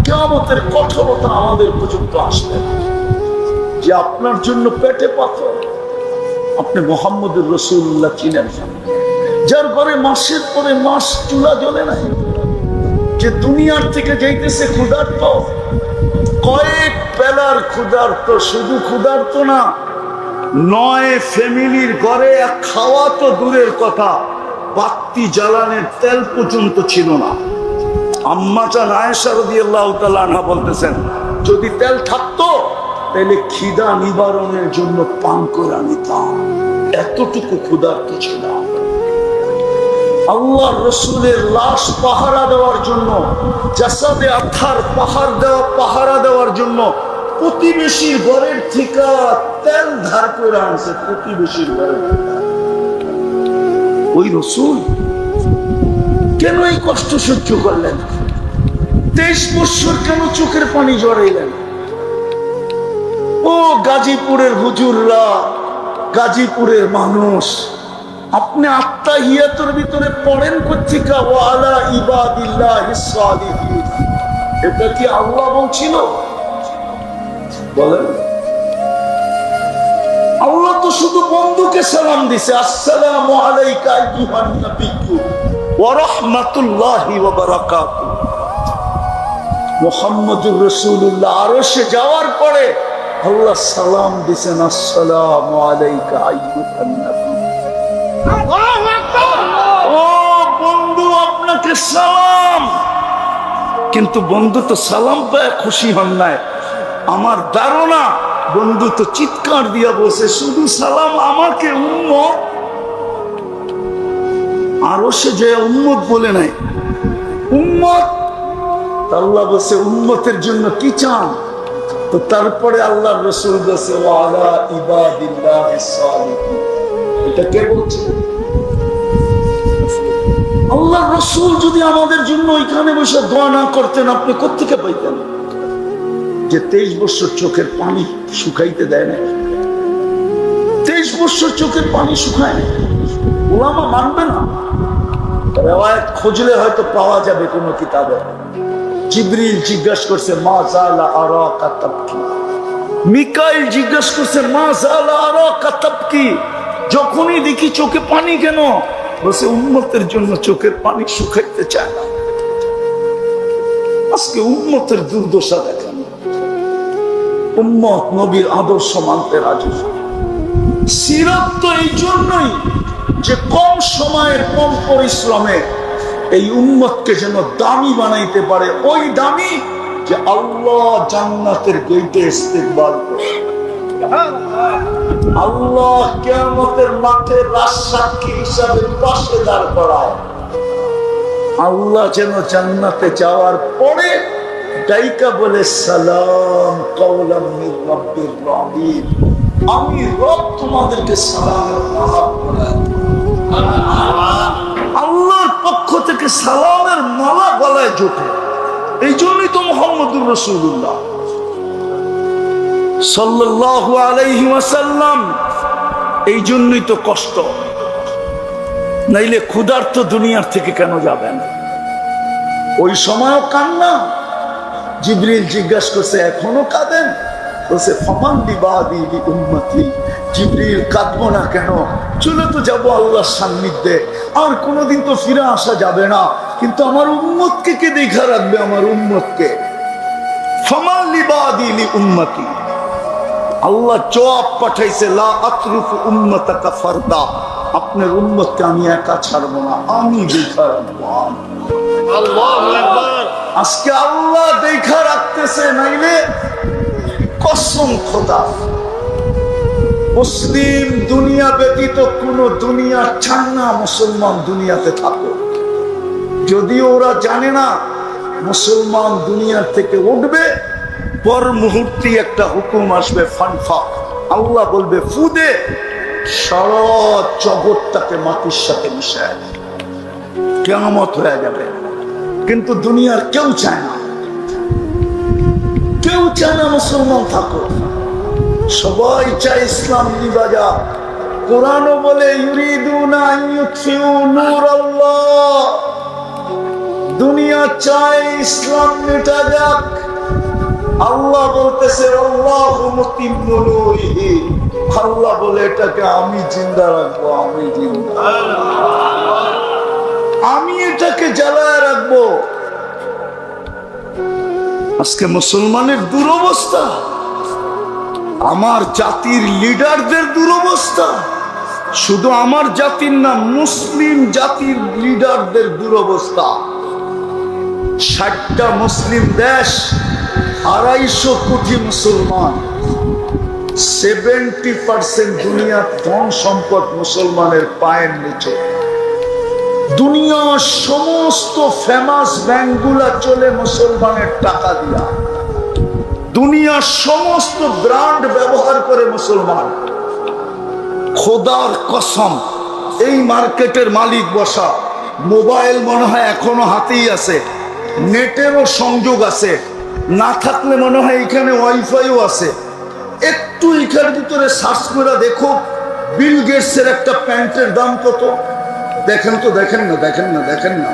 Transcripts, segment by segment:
কিয়ামতের কঠোরতা আমাদের পর্যন্ত আসবে না, যে আপনার জন্য পেটে পাথর। আপনি মুহাম্মদুর রাসূলুল্লাহ চিনেন না, যার ঘরে মাসের পরে মাস চুলা জ্বলে নাই, যে দুনিয়ার থেকে যাইতেছে ক্ষুধার্ত, কয়েক বেলার ক্ষুধার্ত, শুধু ক্ষুধার্ত না, 9 ফ্যামিলির ঘরে খাওয়া তো দূরের কথা, বাতি জ্বালানোর তেল পর্যন্ত ছিল না। আম্মা জান আয়েশা রাদিয়াল্লাহু তাআলা আনহা বলতেছেন, যদি তেল থাকতো তাহলে খিদা নিবারণের জন্য পান করে নিতাম, এতটুকু ক্ষুধার্ত ছিল। আল্লাহ রসুলের লাশ পাহারা দেওয়ার জন্য, জাসাদে আথার পাহারা দেওয়ার জন্য প্রতিবেশীর ঘরের থেকে তেল ধার করে আনছে, প্রতিবেশীর ঘরের। ওই রসুল কেন এই কষ্ট সহ্য করলেন? 23 বছর কেন চোখের পানি জড়াইলেন? ও গাজীপুরের হুজুররা, গাজীপুরের মানুষ, আপনি আত্তাহিয়াতুর ভিতরে পড়েন কোথেকে ওয়ালা ইবাদিল্লাহিস সালিহিন? এটা কি আল্লাহ বলছিল? বলেন। আল্লাহ তো শুধু বন্ধুকে সালাম দিছে, আসসালামু আলাইকা আইয়ুহান নাবিয়্যু ওয়া রাহমাতুল্লাহি ওয়া বারাকাতুহু। মুহাম্মদুর রাসূলুল্লাহ আরশে যাওয়ার পরে আল্লাহ সালাম দিছেন, আসসালামু আলাইকা আইয়ুহান নাবিয়্যু। ও বন্ধু, আপনাকে সালাম। কিন্তু বন্ধু তো সালাম পায় খুশি হন নাই। আমার ধারণা বন্ধু তো চিৎকার দিয়া বসে, শুধু সালাম আমাকে উম্মত। আরো সে যে উম্মত বলে নাই, উম্মত। আল্লাহ বসে উম্মতের জন্য কি চান? তো তারপরে আল্লাহ রসুল বসে ওয়ালা ইবাদিল্লাহিস সালিহিন। এটা কে বলছে? আল্লাহ রসুল যদি আমাদের জন্য ওইখানে বসে দোয়া না করতেন, আপনি কোত্থেকে পাইতেন? যে 23 বছর চোখের পানি শুকাইতে দেয় না, 23 বছর চোখের পানি শুকায় না। ওলামা মানবে না। রিওয়ায়াত খুঁজলে হয়তো পাওয়া যাবে কোন কিতাবে। জিবরিল জিজ্ঞাসা করছে, মা জালা আরাকা তাবকি। মিকাইল জিজ্ঞাসা করছে, মা জালা আরাকা তাবকি। যখনই দেখি চোখে পানি কেন? বসে উম্মতের জন্য চোখের পানি শুকাইতে চায় না। আজকে উম্মতের দুর্দশা দেখেন। উম্মত নবীর আদর্শ মানতে রাজি। সিরাত তো এই জন্যই যে কম সময়ের কম পরিশ্রমে এই উম্মতকে যেন দামি বানাইতে পারে। ওই দামি যে আল্লাহ জান্নাতের গেটে ইস্তেকবাল করে, আল্লাহ কিয়ামতের মাঠে রাজসাক্ষী হিসাবে পাশে দাঁড় করায়। আল্লাহ যেন জান্নাতে যাওয়ার পরে ডাইকা বলে, সালাম কাওলাম মির রাব্বির রহিম। আমি রব তোমাদেরকে সালামের মালা পরাই। আল্লাহর পক্ষ থেকে সালামের মালা গলায় জোটে। এই জন্যই তো মুহাম্মদুর রাসূলুল্লাহ সাল্লাল্লাহু আলাইহি ওয়াসাল্লাম, এই জন্যই তো কষ্ট। নাইলে ক্ষুধার্ত দুনিয়ার থেকে কেন যাবেন? ওই সময়ও কান্না। জিবরিল জিজ্ঞাসা করছে, এখনো কাঁদেন? বলছে, ফামান লিবাদি লিউম্মতি। জিবরিল, কাঁদবো না কেন? চলে তো যাবো আল্লাহর সান্নিধ্যে, আর কোনোদিন তো ফিরে আসা যাবে না। কিন্তু আমার উম্মতকে কে দেখা রাখবে? আমার উম্মতকে। ফামান লিবাদি লিউম্মতি। আল্লাহ জবাব পাঠাইছে, লা আতরুকু উম্মাতাকা ফারদা। আপনার উম্মতকে আমি একা ছাড়বো না, আমি দেখা রাখবো। আল্লাহু আকবার। আজকে আল্লাহ দেখা রাখতেছে, নাইলে কসম খোদা মুসলিম দুনিয়া ব্যতীত কোন দুনিয়া চান না মুসলমান দুনিয়াতে থাকো। যদিও ওরা জানে না মুসলমান দুনিয়ার থেকে উঠবে, পর মুহূর্তে একটা হুকুম আসবে, ফানফা। আল্লাহ বলবে, ফুদে, সারা জগৎটাকে মাটির সাথে মিশায় কিয়ামত হয়ে যাবে। কিন্তু দুনিয়ার কেউ চায় না, কেউ চায় না মুসলমান থাকো। সবাই চায় ইসলাম নিভা যাক। কোরআনও বলে, ইউরিদুনা আন ইউতফিউ নূরাল্লাহ। দুনিয়া চায় ইসলাম মিটা যাক। আল্লাহ বলতেছে আল্লাহু মুতিম্মু নূরিহি, আল্লাহ বলে এটাকে আমি জিন্দা রাখবো, আমি জিন্দা, আমি এটাকে জ্বালায় রাখবো। আজকে মুসলমানের দুরবস্থা, আমার জাতির লিডারদের দুরবস্থা, শুধু আমার জাতির না, মুসলিম জাতির লিডারদের দুরবস্থা। 60টা মুসলিম দেশ, 250 কোটি মুসলমান, 70% দুনিয়ার ধন সম্পদ মুসলমানের পায়ের নিচে। দুনিয়ার সমস্ত ফেমাস ব্যাংকগুলা চলে মুসলমানের টাকা দিয়া, দুনিয়ার সমস্ত ব্র্যান্ড ব্যবহার করে মুসলমান। খোদার কসম, এই মার্কেটের মালিক বসা, মোবাইল মনে হয় এখনো হাতেই আছে, নেটেরও সংযোগ আছে, না থাকলে মনে হয় এখানে ওয়াইফাইও আছে। একটু এখান ভিতরে সার্চ করে দেখো বিল গেটসের একটা প্যান্টের দাম কত, দেখেন তো, দেখেন না, দেখেন না, দেখেন না,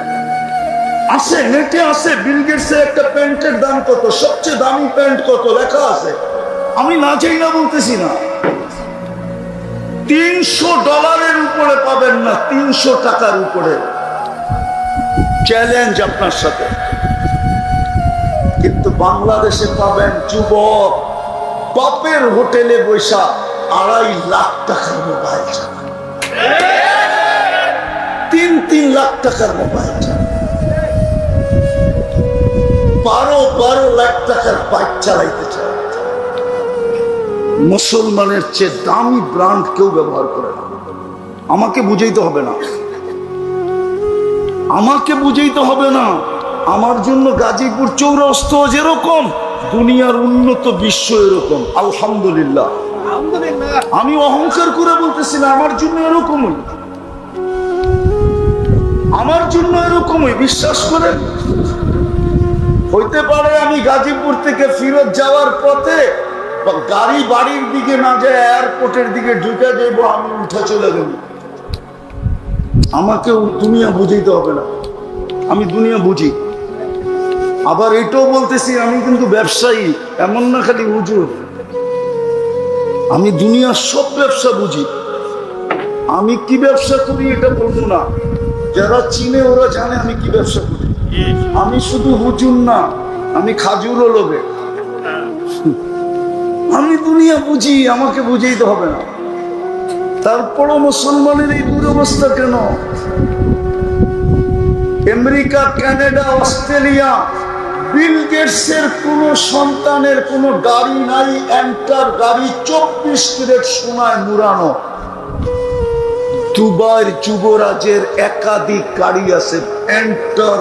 আছে নেটে আছে, বিল গেটসের একটা প্যান্টের দাম কত, সবচেয়ে দামি প্যান্ট কত লেখা আছে। আমি না চাই না বলতেছি না, $300 উপরে পাবেন না, 300 টাকার উপরে। চ্যালেঞ্জ আপনার সাথে। কিন্তু বাংলাদেশে পাবেন যুবক বাপের হোটেলে বৈশা 2.5 লাখ টাকার মোবাইল চালায়, 3 লাখ টাকার মোবাইল চালায়, 12 লাখ টাকার বাইক চালাইতে চায়। মুসলমানের চেয়ে দামি ব্র্যান্ড কেউ ব্যবহার করে না। আমাকে বুঝাইতে হবে না, আমাকে বুঝাইতে হবে না। আমার জন্য গাজীপুর চৌরাস্তা যেরকম, দুনিয়ার উন্নত বিশ্ব এরকম। আলহামদুলিল্লাহ, আমি অহংকার করে বলতেছি না, আমার জন্য এরকমই, আমার জন্য এরকমই, বিশ্বাস করেন। হইতে পারে আমি গাজীপুর থেকে ফিরত যাওয়ার পথে গাড়ি বাড়ির দিকে না যায়, এয়ারপোর্টের দিকে ঢুকে যাবো, আমি উঠে চলে গেল। আমাকে দুনিয়া বুঝাইতে হবে না, আমি দুনিয়া বুঝি। আবার এটাও বলতেছি, আমি কিন্তু ব্যবসায়ী, এমন না খালি হুজুর, আমি দুনিয়ার সব ব্যবসা বুঝি। আমি কি ব্যবসা করি এটা বলবো না, যারা চিনে ওরা জানে আমি কি ব্যবসা করি। আমি শুধু হুজুর না, আমি খাজুরও লোভে। আমি দুনিয়া বুঝি, আমাকে বুঝাইতে হবে না। তারপরও মুসলমানের এই দুরবস্থা কেন? আমেরিকা, কানাডা, অস্ট্রেলিয়া, বিল গেটসের কোন সন্তানের কোন গাড়ি নাই, এন্টার গাড়ি 24 ক্যারেট সোনায় মুড়ানো। দুবাইয়ের যুবরাজের একাধিক গাড়ি আছে, এন্টার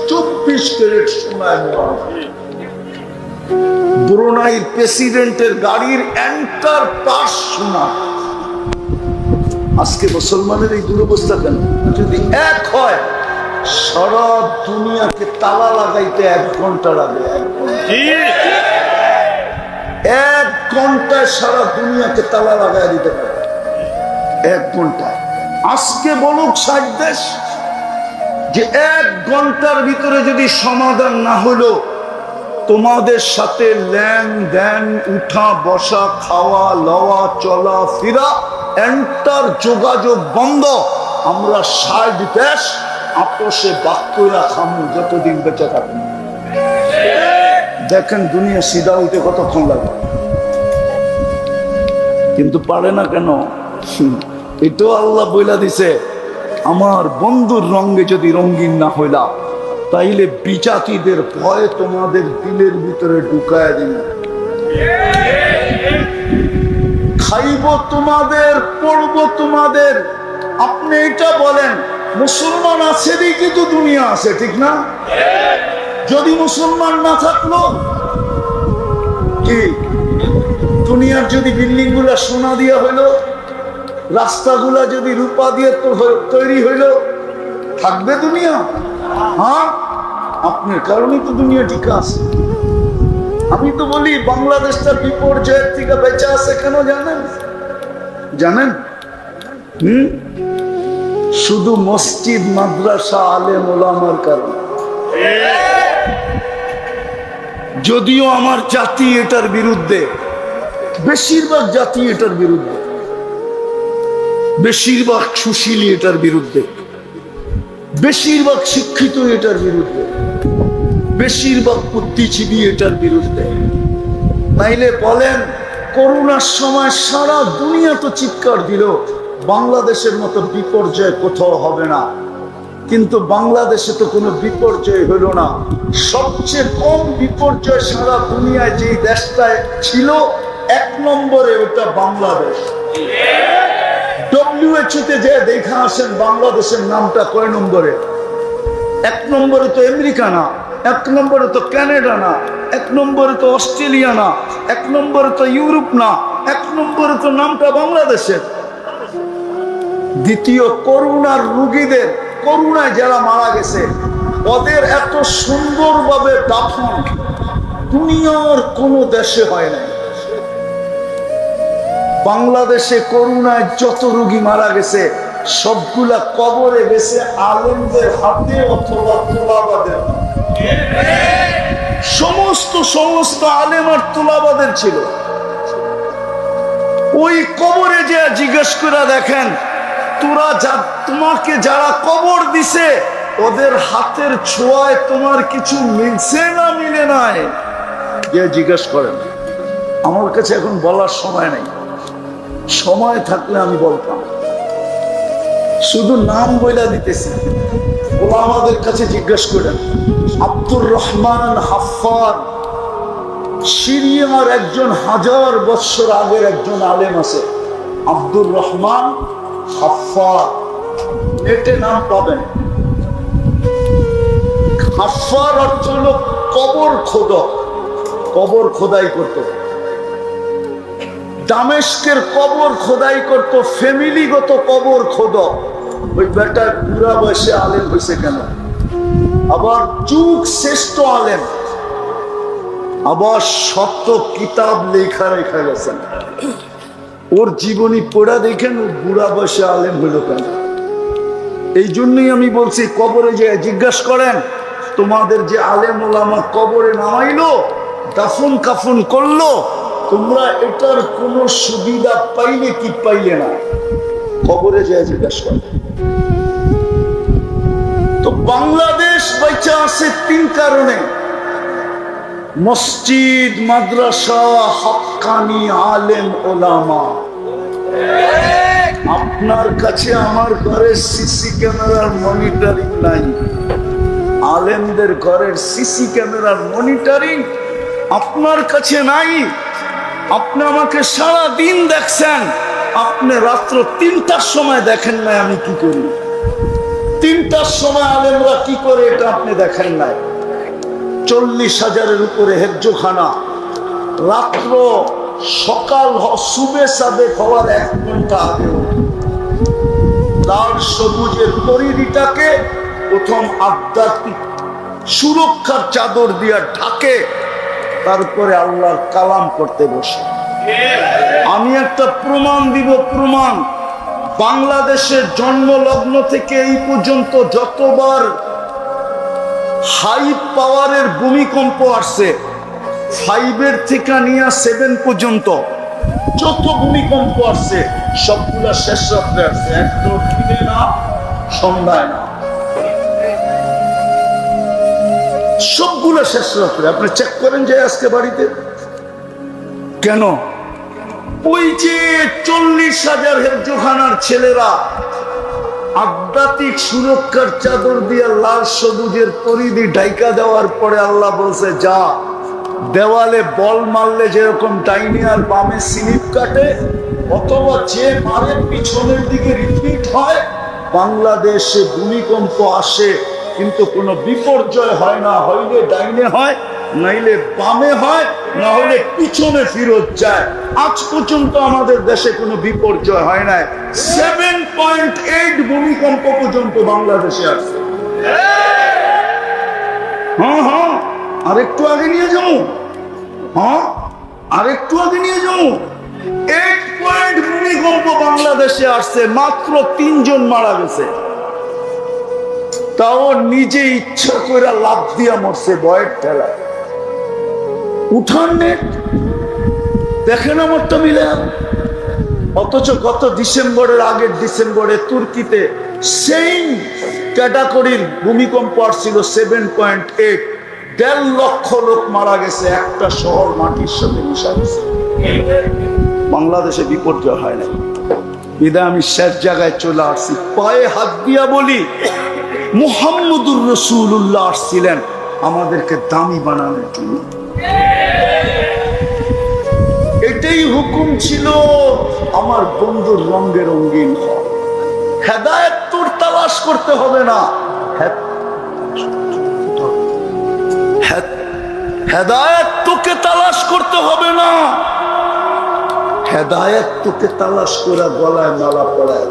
24 ক্যারেট সোনায় মুড়ানো। ব্রুনাইয়ের প্রেসিডেন্টের গাড়ির এন্টার পাশ সোনা। আজকে মুসলমানের এই দুরবস্থা কেন? যদি এক হয়, সারা দুনিয়াকে তালা লাগাইতে 1 ঘন্টা লাগে। 1 ঘন্টায় সারা দুনিয়াকে তালা লাগাই দিতে পারে, 1 ঘন্টায়। আজকে বলুক 60 দেশ যে 1 ঘন্টার ভিতরে যদি সমাধান না হলো, তোমাদের সাথে লেনদেন, উঠা বসা, খাওয়া লওয়া, চলা ফিরা, এন্টার যোগাযোগ বন্ধ। আমরা 60 দেশ আপোষে বাক্যরা খামু যতদিন বেঁচে থাকুন। দেখেন দুনিয়া সিধা হইতে কতক্ষণ লাগে, কিন্তু পারে না কেন? এটাও আল্লাহ বইলা দিছে, আমার বন্ধুর রঙে যদি রঙিন না হইলা, তাইলে বিজাতিদের ভয় তোমাদের দিলের ভিতরে ঢুকায় দিন। খাইব তোমাদের, পড়ব তোমাদের। আপনি এটা বলেন, মুসলমান আছে দেখি তো দুনিয়া আছে, ঠিক না? যদি মুসলমান না থাকলো কি, দুনিয়ার যদি বিল্ডিং গুলা সোনা দিয়া হইলো, রাস্তাগুলা যদি রূপা দিয়ে তৈরি হইলো, থাকবে দুনিয়া? হ্যাঁ, আপনার কারণেই তো দুনিয়া ঠিক আছে। আমি তো বলি বাংলাদেশটা বিপর্যয়ের থেকে বেঁচে আছে কেন জানেন? জানেন? শুধু মসজিদ, মাদ্রাসা, আলেম ওলামার কারণে। যদিও আমার জাতি এটার বিরুদ্ধে, বেশিরভাগ জাতি এটার বিরুদ্ধে, বেশিরভাগ সুশীলী এটার বিরুদ্ধে, বেশিরভাগ শিক্ষিত এটার বিরুদ্ধে, বেশিরভাগ বুদ্ধিজীবী এটার বিরুদ্ধে। নাইলে বলেন, করোনার সময় সারা দুনিয়া তো চিৎকার দিল বাংলাদেশের মতো বিপর্যয় কোথাও হবে না, কিন্তু বাংলাদেশে তো কোনো বিপর্যয় হলো না। সবচেয়ে কম বিপর্যয় সারা দুনিয়ায় যে দেশটায় ছিল 1 নম্বরে, ওটা বাংলাদেশ। WHO-তে যে দেখা আসেন বাংলাদেশের নামটা কয় নম্বরে? 1 নম্বরে তো আমেরিকা না, 1 নম্বরে তো কানাডা না, 1 নম্বরে তো অস্ট্রেলিয়া না, 1 নম্বরে তো ইউরোপ না, 1 নম্বরে তো নামটা বাংলাদেশের। দ্বিতীয়, করোনার রোগীদের, করোনায় যারা মারা গেছে ওদের এত সুন্দরভাবে দাফন দুনিয়ার কোন দেশে হয় নাই। বাংলাদেশে করোনায় যত রোগী মারা গেছে সবগুলা কবরে গেছে আলেমদের হাতে অথবা তোলাবাদের। সমস্ত আলেম আর তোলাবাদের ছিল। ওই কবরে যে জিজ্ঞেস করে দেখেন, তোমাকে যারা কবর দিছে ওদের হাতের ছোঁয়ায় তোমার কিছু মিলছে না মিলে নাই, যে জিজ্ঞেস করেন। আমার কাছে এখন বলার সময় নেই, সময় থাকলে আমি বলতাম, শুধু নাম বইলা দিতেছি। ওলামাদের কাছে জিজ্ঞেস করেন। আব্দুর রহমান হাফফার, সিরিয়ার একজন 1000 বছর আগের একজন আলেম আছে, আব্দুর রহমান হাফফার, নেটে নাম পাবেন। হাফফার অর্থ হলো কবর খোদক, কবর খোদাই করত। দামেস্কের কবর খোদাই করত, ফ্যামিলিগত কবর খোদক। ওই বেটা বুড়া বয়সে আলেম হয়েছে কেন? আবার যুগ শ্রেষ্ঠ আলেম, আবার শত কিতাব লেখা রেখা গেছেন। ওর জীবনী পড়া দেখেন ও বুড়া বয়সে আলেম হইল কেন? এই জন্যই আমি বলছি, কবরে যে জিজ্ঞাসা করেন, তোমাদের যে আলেম ওলামা কবরে নামাইলো, দাফন কাফন করলো, তোমরা এটার কোন সুবিধা পাইলে কি পাইলে না? কবরে যে জিজ্ঞাসা করেন। তো বাংলাদেশ বাইচা আছে 3 কারণে: মসজিদ, মাদ্রাসা, হক্কানি আলেম ওলামা। আপনার কাছে আমার ঘরের সিসি ক্যামেরার মনিটরিং নাই, আলেমদের ঘরের সিসি ক্যামেরার মনিটরিং আপনার কাছে নাই। আপনি আমাকে সারা দিন দেখছেন, আপনি রাত্র 3টার সময় দেখেন নাই আমি কি করি। 3টার সময় আলেমরা কি করে এটা আপনি দেখেন নাই। 40,000-এর উপরে হেফজোখানা, রাত্র সকাল সুবে সাদেক হওয়ার 1 ঘন্টা আগে লাল সবুজের পরিধিটাকে প্রথম আধ্যাত্মিক সুরক্ষার চাদর দিয়া ঢাকে, তারপরে আল্লাহর কালাম করতে বসে। আমি একটা প্রমাণ দিব, প্রমাণ। বাংলাদেশের জন্মলগ্ন থেকে এই পর্যন্ত যতবার হাই পাওয়ারের ভূমিকম্প আসছে, 5 থেকে নিয়ে 7 পর্যন্ত যত ভূমিকম্প আসছে সবগুলা শেষ রাত্রে আসছে, একদম দিনে না, সন্ধ্যায় না, সবগুলা শেষ রাত্রে। আপনি চেক করেন যে আজকে বাড়িতে কেন? ওই যে 40,000 হেফজোখানার ছেলেরা আধ্যাত্মিক সুরক্ষার চাদর দিয়ে লাল সবুজের পরিধি ঢাইকা দেওয়ার পরে আল্লাহ বলছে, যা দেওয়ালে বল মারলে যেরকম ডাইনে আর বামে স্লিপ কাটে, অথবা যে মারে পিছনের দিকে রিপিট হয়, বাংলাদেশে ভূমিকম্প আসে কিন্তু কোনো বিপর্যয় হয় না। হইলে ডাইনে হয়, নাইলে বামে হয়, না হলে পিছনে ফিরত যায়। আজ পর্যন্ত আমাদের দেশে কোনো বিপর্যয় হয় নাই। 7.8 ভূমিকম্প পর্যন্ত বাংলাদেশে আসছে। হ্যাঁ, আরেকটু আগে নিয়ে যাবো, আরেকটু আগে নিয়ে যাবো। 8 পয়েন্ট ভূমিকম্প বাংলাদেশে আসছে, মাত্র 3 জন মারা গেছে। তাও নিজে ইচ্ছা করে লাফ দিয়া মরছে, ভয়ের ঠেলায়। উঠান নেট দেখেন আমারটা মিলে। অথচ গত ডিসেম্বরের আগের ডিসেম্বরে তুর্কিতে সেম ক্যাটাগরির ভূমিকম্প আসছিল 7.8, 1.5 লক্ষ লোক মারা গেছে, একটা শহর মাটির সাথে মিশা গেছে। বাংলাদেশে বিপর্যয় হয় না, বিদায় আমি শেষ জায়গায় চলে আসছি। পায়ে হাত দিয়া বলি, মুহাম্মদুর রাসূলুল্লাহ আসছিলেন আমাদেরকে দামি বানানোর জন্য। এটাই হুকুম ছিল, আমার বন্ধুর রঙে রঙিন হও। হেদায়েত তোর তালাশ করতে হবে না, হেদায়েত তোকে তালাশ করতে হবে না, হেদায়েত তোকে তালাশ করে গলায় মালা পড়ায়।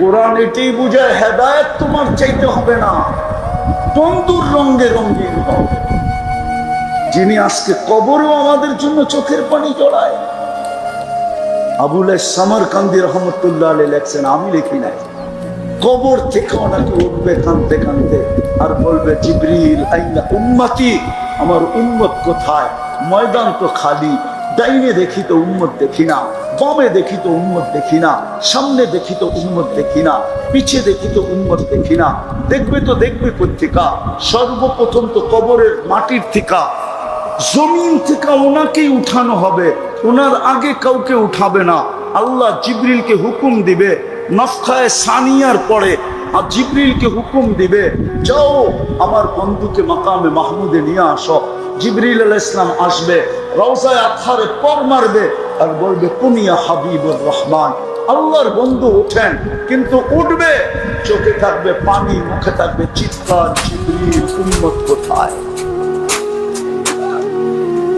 কোরআন এটাই বুঝায়, হেদায়েত তোমার চাইতে হবে না, বন্ধুর রঙে রঙিন হও। যিনি আজকে কবরেও আমাদের জন্য চোখের পানি জড়ায়। আবুল সামারকান্দি রহমতুল্লাহ আলাইহি লেখছেন, আমি লিখি নাই, কবর থেকে ওনাকে উঠবে কাঁদতে কাঁদতে আর বলবে, জিবরিল আইনা উম্মতি, আমার উম্মত কোথায়? ময়দান তো খালি, ডাইনে দেখি তো উম্মত দেখি না, বামে দেখি তো উম্মত দেখি না, সামনে দেখি তো উম্মত দেখি না, পিছে দেখি তো উম্মত দেখি না। দেখবে তো দেখবে কোত্থেকা? সর্বপ্রথম তো কবরের মাটির থেকে, জমিন থেকে ওনাকেই উঠানো হবে, ওনার আগে কাউকে উঠাবে না। আল্লাহ জিবরিলকে হুকুম দিবে, নফখায়ে সানিয়ার পরে আর জিবরিলকে হুকুম দিবে, যাও আমার বন্ধুকে মাকামে মাহমুদে নিয়ে আসো। জিবরিল আলাইহিস সালাম আসবে, রওজায়ে আতহারে পর মারবে আর বলবে, কুনিয়া হাবিবুর রহমান, আল্লাহর বন্ধু ওঠেন। কিন্তু উঠবে, চোখে থাকবে পানি, মুখে থাকবে চিৎকার, জিবরিল উম্মত কোথায়?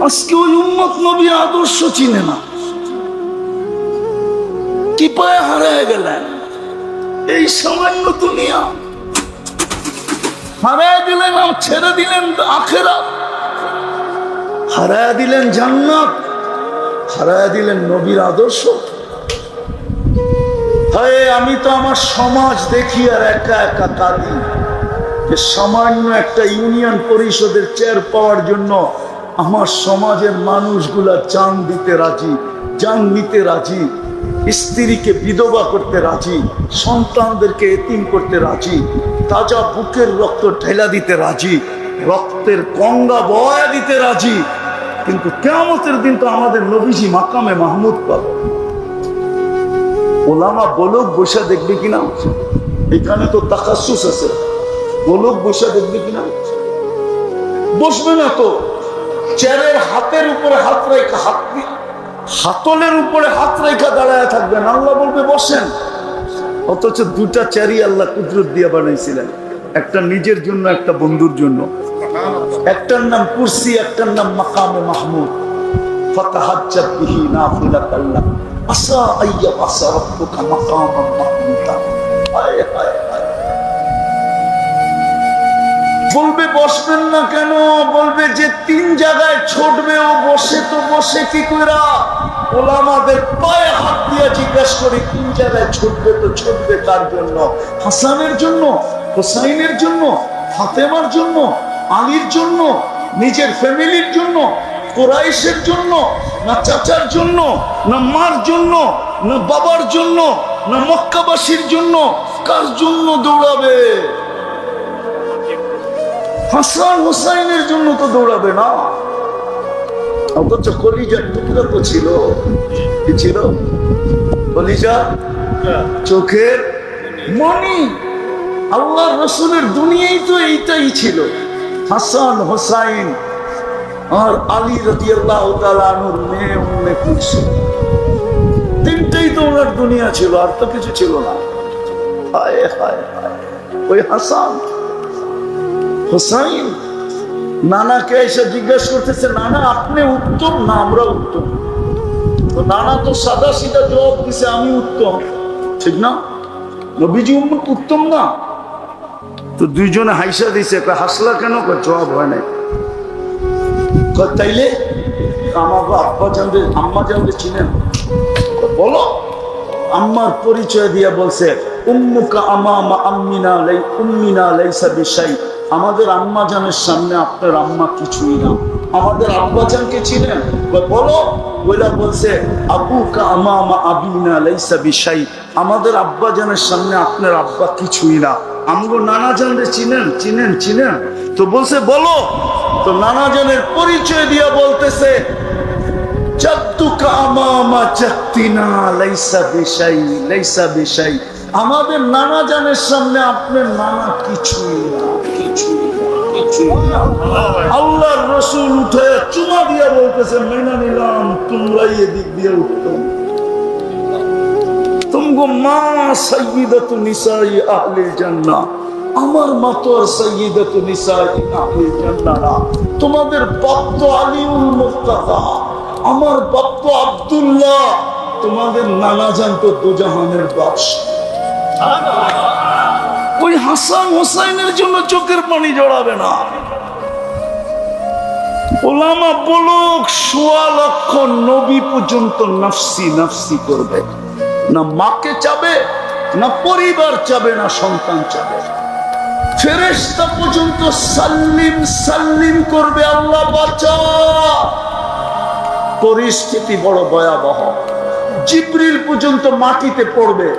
আজকে ওই উম্মত নবী আদর্শ চিনে না, কি পায়ে হারায় গেলেন। এই সামান্য দুনিয়া হারায় দিলেন, আর ছেড়ে দিলেন আখিরাত, হারায় দিলেন জান্নাত, হারায় দিলেন নবীর আদর্শ। হায়, আমি তো আমার সমাজ দেখি আর একা একা কাঁদি, যে সামান্য একটা ইউনিয়ন পরিষদের চেয়ার পাওয়ার জন্য আমার সমাজের মানুষগুলা জান দিতে রাজি, জান নিতে রাজি, স্ত্রীকে বিধবা করতে রাজি, সন্তানদেরকে এতিম করতে রাজি, তাজা বুকের রক্ত ঢেলা দিতে রাজি, রক্তের গঙ্গা বয়া দিতে রাজি। কিন্তু কিয়ামতের দিন তো আমাদের নবীজি মাকামে মাহমুদ পাবে। ওলামা বলুক বসে দেখবে কিনা, এখানে তো তাকাসুস আছে, বলুক বসে দেখবে কিনা? বসবে না তো, চেয়ারের হাতের উপরে হাত রেখা, হাতলের উপরে হাত রেখা দাঁড়ায় থাকবেন, আল্লাহ বলবে বসেন। অথচ দুটা চেয়ারই আল্লাহ কুদরত দিয়ে বানাইছিলেন, একটা নিজের জন্য, একটা বন্ধুর জন্য। একটার নাম কুরসি, একটার নাম মাকামে মাহমুদ। ফাতাহাজ্জাত বিহি নাফিলাতান লাক আসা আইয়াবাসা রাব্বুকা মাকামান মাহমুদা। হায় হায় হায়, বলবে বসবেন না কেন? বলবে যে 3 জায়গায় ছুটবে, ও বসে তো বসে কি কইরা? ওলামাদের পায়ে হাত দিয়ে জিজ্ঞেস করি, 3 জায়গায় ছুটবে তো ছুটবে কার জন্য? হাসানের জন্য, হোসাইনের জন্য, ফাতেমার জন্য, আলীর জন্য, নিজের ফ্যামিলির জন্য, কুরাইশের জন্য, না চাচার জন্য, না মার জন্য, না বাবার জন্য, না মক্কাবাসীর জন্য? কার জন্য দৌড়াবে? হাসান হোসাইনের জন্য তো দৌড়াবে না। অথচ কলিজার টুকরা তো ছিল, কি ছিল? কলিজা, চোখের মনি। আল্লাহ রসুলের দুনিয়ায় তো এইটাই ছিল, হাসান হোসাইন আর আলী রাদিয়াল্লাহু তাআলা আনহুর মেয়ে উম্মে কুলসুম। 3টাই তো ওনার দুনিয়া ছিল, আর তো কিছু ছিল না। হায় হায় হায়, ওই হাসান হোসাইন নানাকে এসে জিজ্ঞাসা করতেছে, নানা আপনি উত্তম না আমরা উত্তম? তো নানা তো সাদা সিধা জবাব দিছে, আমি উত্তম। ঠিক না? নবীজি উত্তম না? তো দুইজনে হাইসা দিছে। হাসলা কেন? জবাব হয় নাই। তাইলে আমাকে আব্বা জানবে, আম্মা জানবে চিনেন? বলো। আম্মার পরিচয় দিয়া বলছে, উম্মুকা আমামা আম্মিনা উম্মিনা লাইসা বিশাই, আমাদের আম্মা জানের সামনে আপনার আম্মা কিছুই না। আমাদের আব্বা জানকে চিনেন? বলো। ওইলা বলছে আবুকা আমামা আবিনা লাইসা বিশাই। আমাদের আব্বা জানের সামনে আপনার আব্বা কিছুই না। আমগো নানা জানরে চিনেন? চিনেন চিনেন তো বলছে বলো। তো নানা জানের পরিচয় দিয়া বলতেছে জাদ্দুকা আমামা জাদ্দিনা লাইসা বিশাই লাইসা বিশাই। আমাদের নানা জানের সামনে আপনার নানা কিছুই না, কিছুই না, কিছুই না। আল্লাহর রাসূল উঠে চুমা দিয়া বলতেছে মেনে নিলাম তোমরাই এদিক দিয়ে উঠতাম। তুমগো মা সাইয়্যিদাতু নিসাই আহলিল জান্নাহ, আমার মা তো আর সাইয়্যিদাতু নিসাই আহলিল জান্নাহ না। তোমাদের বাপ তো আলিউল মুক্তাদা, আমার বাপ তো আব্দুল্লাহ, তোমাদের নানা জান তো দোজাহানের বাদশা। ওই হাসান হোসাইনের জন্য চোখের পানি জড়াবে না। ওলামা বলুক ১৬ লক্ষ নবী পর্যন্ত নাফসি নাফসি করবে না, মাকে চাবে না, পরিবার চাবে না, সন্তান চাবে। ফেরেশতা পর্যন্ত সাল্লিম সাল্লিম করবে, আল্লাহ বাঁচা। পরিস্থিতি বড় ভয়াবহ। জিবরিল পর্যন্ত মাটিতে পড়বে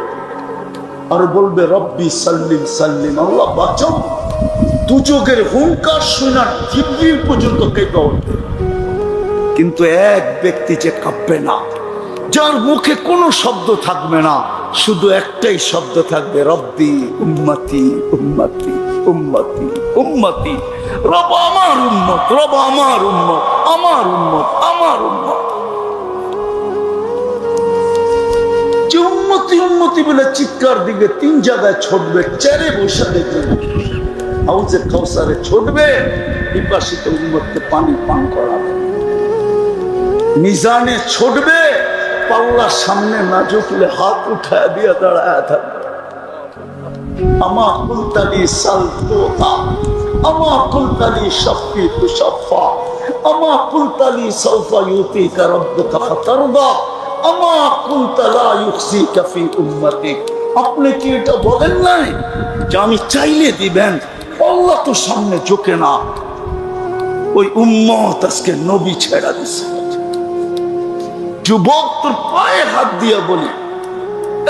আর বলবে রব্বি সাল্লিম সাল্লিম, আল্লাহ বাঁচাও। দুচোখের হুঙ্কার শুনে জিবরিল পর্যন্ত কেঁপে উঠবে। কিন্তু এক ব্যক্তি যে কাঁপবে না, যার মুখে কোনো শব্দ থাকবে না, শুধু একটাই শব্দ থাকবে রব্বি উম্মতি উম্মতি উম্মতি উম্মতি। রব আমার উম্মত, রব আমার উম্মত, আমার উম্মত, আমার উম্মত। যে উম্মতি উম্মতি বলে চিৎকার দিকে ৩ জায়গায় ছুটবে, চেরে বৈশাখের জন্য হাউজে কাউসারে ছুটবে, বিপাসিত উম্মতকে পানি পান করাবে। মিজানে ছুটবে, পাল্লার সামনে না ঝুঁকলে হাত উঠায় দিয়ে দাঁড়ায় থাকবে। আমা কুলতালি সালতোতা, আমা কুলতালি শাফি তুশাফা, আমা কুলতালি সাউফা ইউতিকা রাব্বুকা ফাতারদা, আমা কুলতা লা ইউখসিকা ফি উম্মতিক। আপনি কি এটা বলেন নাই যে আমি চাইলে দিবেন? আল্লাহ তো সামনে ঝুঁকে না। ওই উম্মত আজকে নবী ছেড়া দিছে। যুবক, তোর পায়ে হাত দিয়া বলি,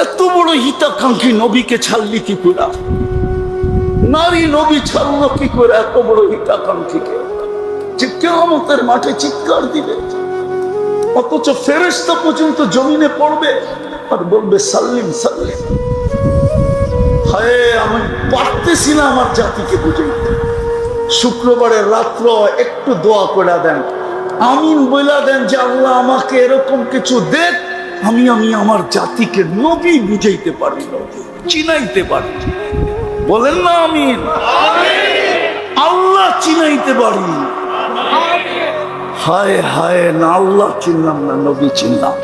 এত বড় হিতাকাঙ্ক্ষী নবীকে ছাড়লি কি করে? নারী নবী ছাড়লো কি করে এত বড় হিতাকাঙ্ক্ষীকে, যে কিয়ামতের মাঠে চিৎকার দিবে? অথচ ফেরেশতা পর্যন্ত জমিনে পড়বে আর বলবে সাল্লিম সাল্লিম। হায়, আমি পারতেছি না আমার জাতিকে বুঝাইতে। শুক্রবারের রাত্র একটু দোয়া করে দেন, আমিন বইলা দেন যে আল্লাহ আমাকে এরকম কিছু দেখ, আমি আমার জাতিকে নবী বুঝাইতে পারি, চিনাইতে পারি। বলেন না আমিন। আল্লাহ চিনাইতে পারি। হায় হায়, না আল্লাহ চিনলাম না, নবী চিনলাম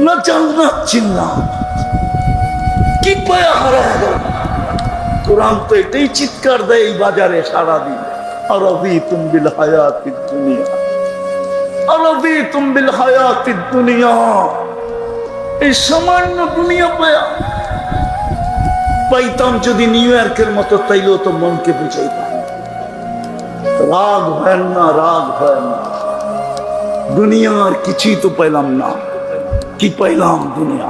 না, জান্নাত চিনলাম, কি পায়া হারায় গেল। কোরআন তো এটাই চিৎকার দেয় এই বাজারে সারাদিন, আরাদিতুম বিল হায়াতিদ দুনিয়া, আরাদিতুম বিল হায়াতিদ দুনিয়া। এই সামান্য দুনিয়া পাইতাম যদি নিউ ইয়র্কের মতো, তাইলেও তো মনকে বুঝাইতাম। রাগ হয় না, রাগ হয় না। দুনিয়ার কিছুই তো পাইলাম না। কি পাইলাম? দুনিয়া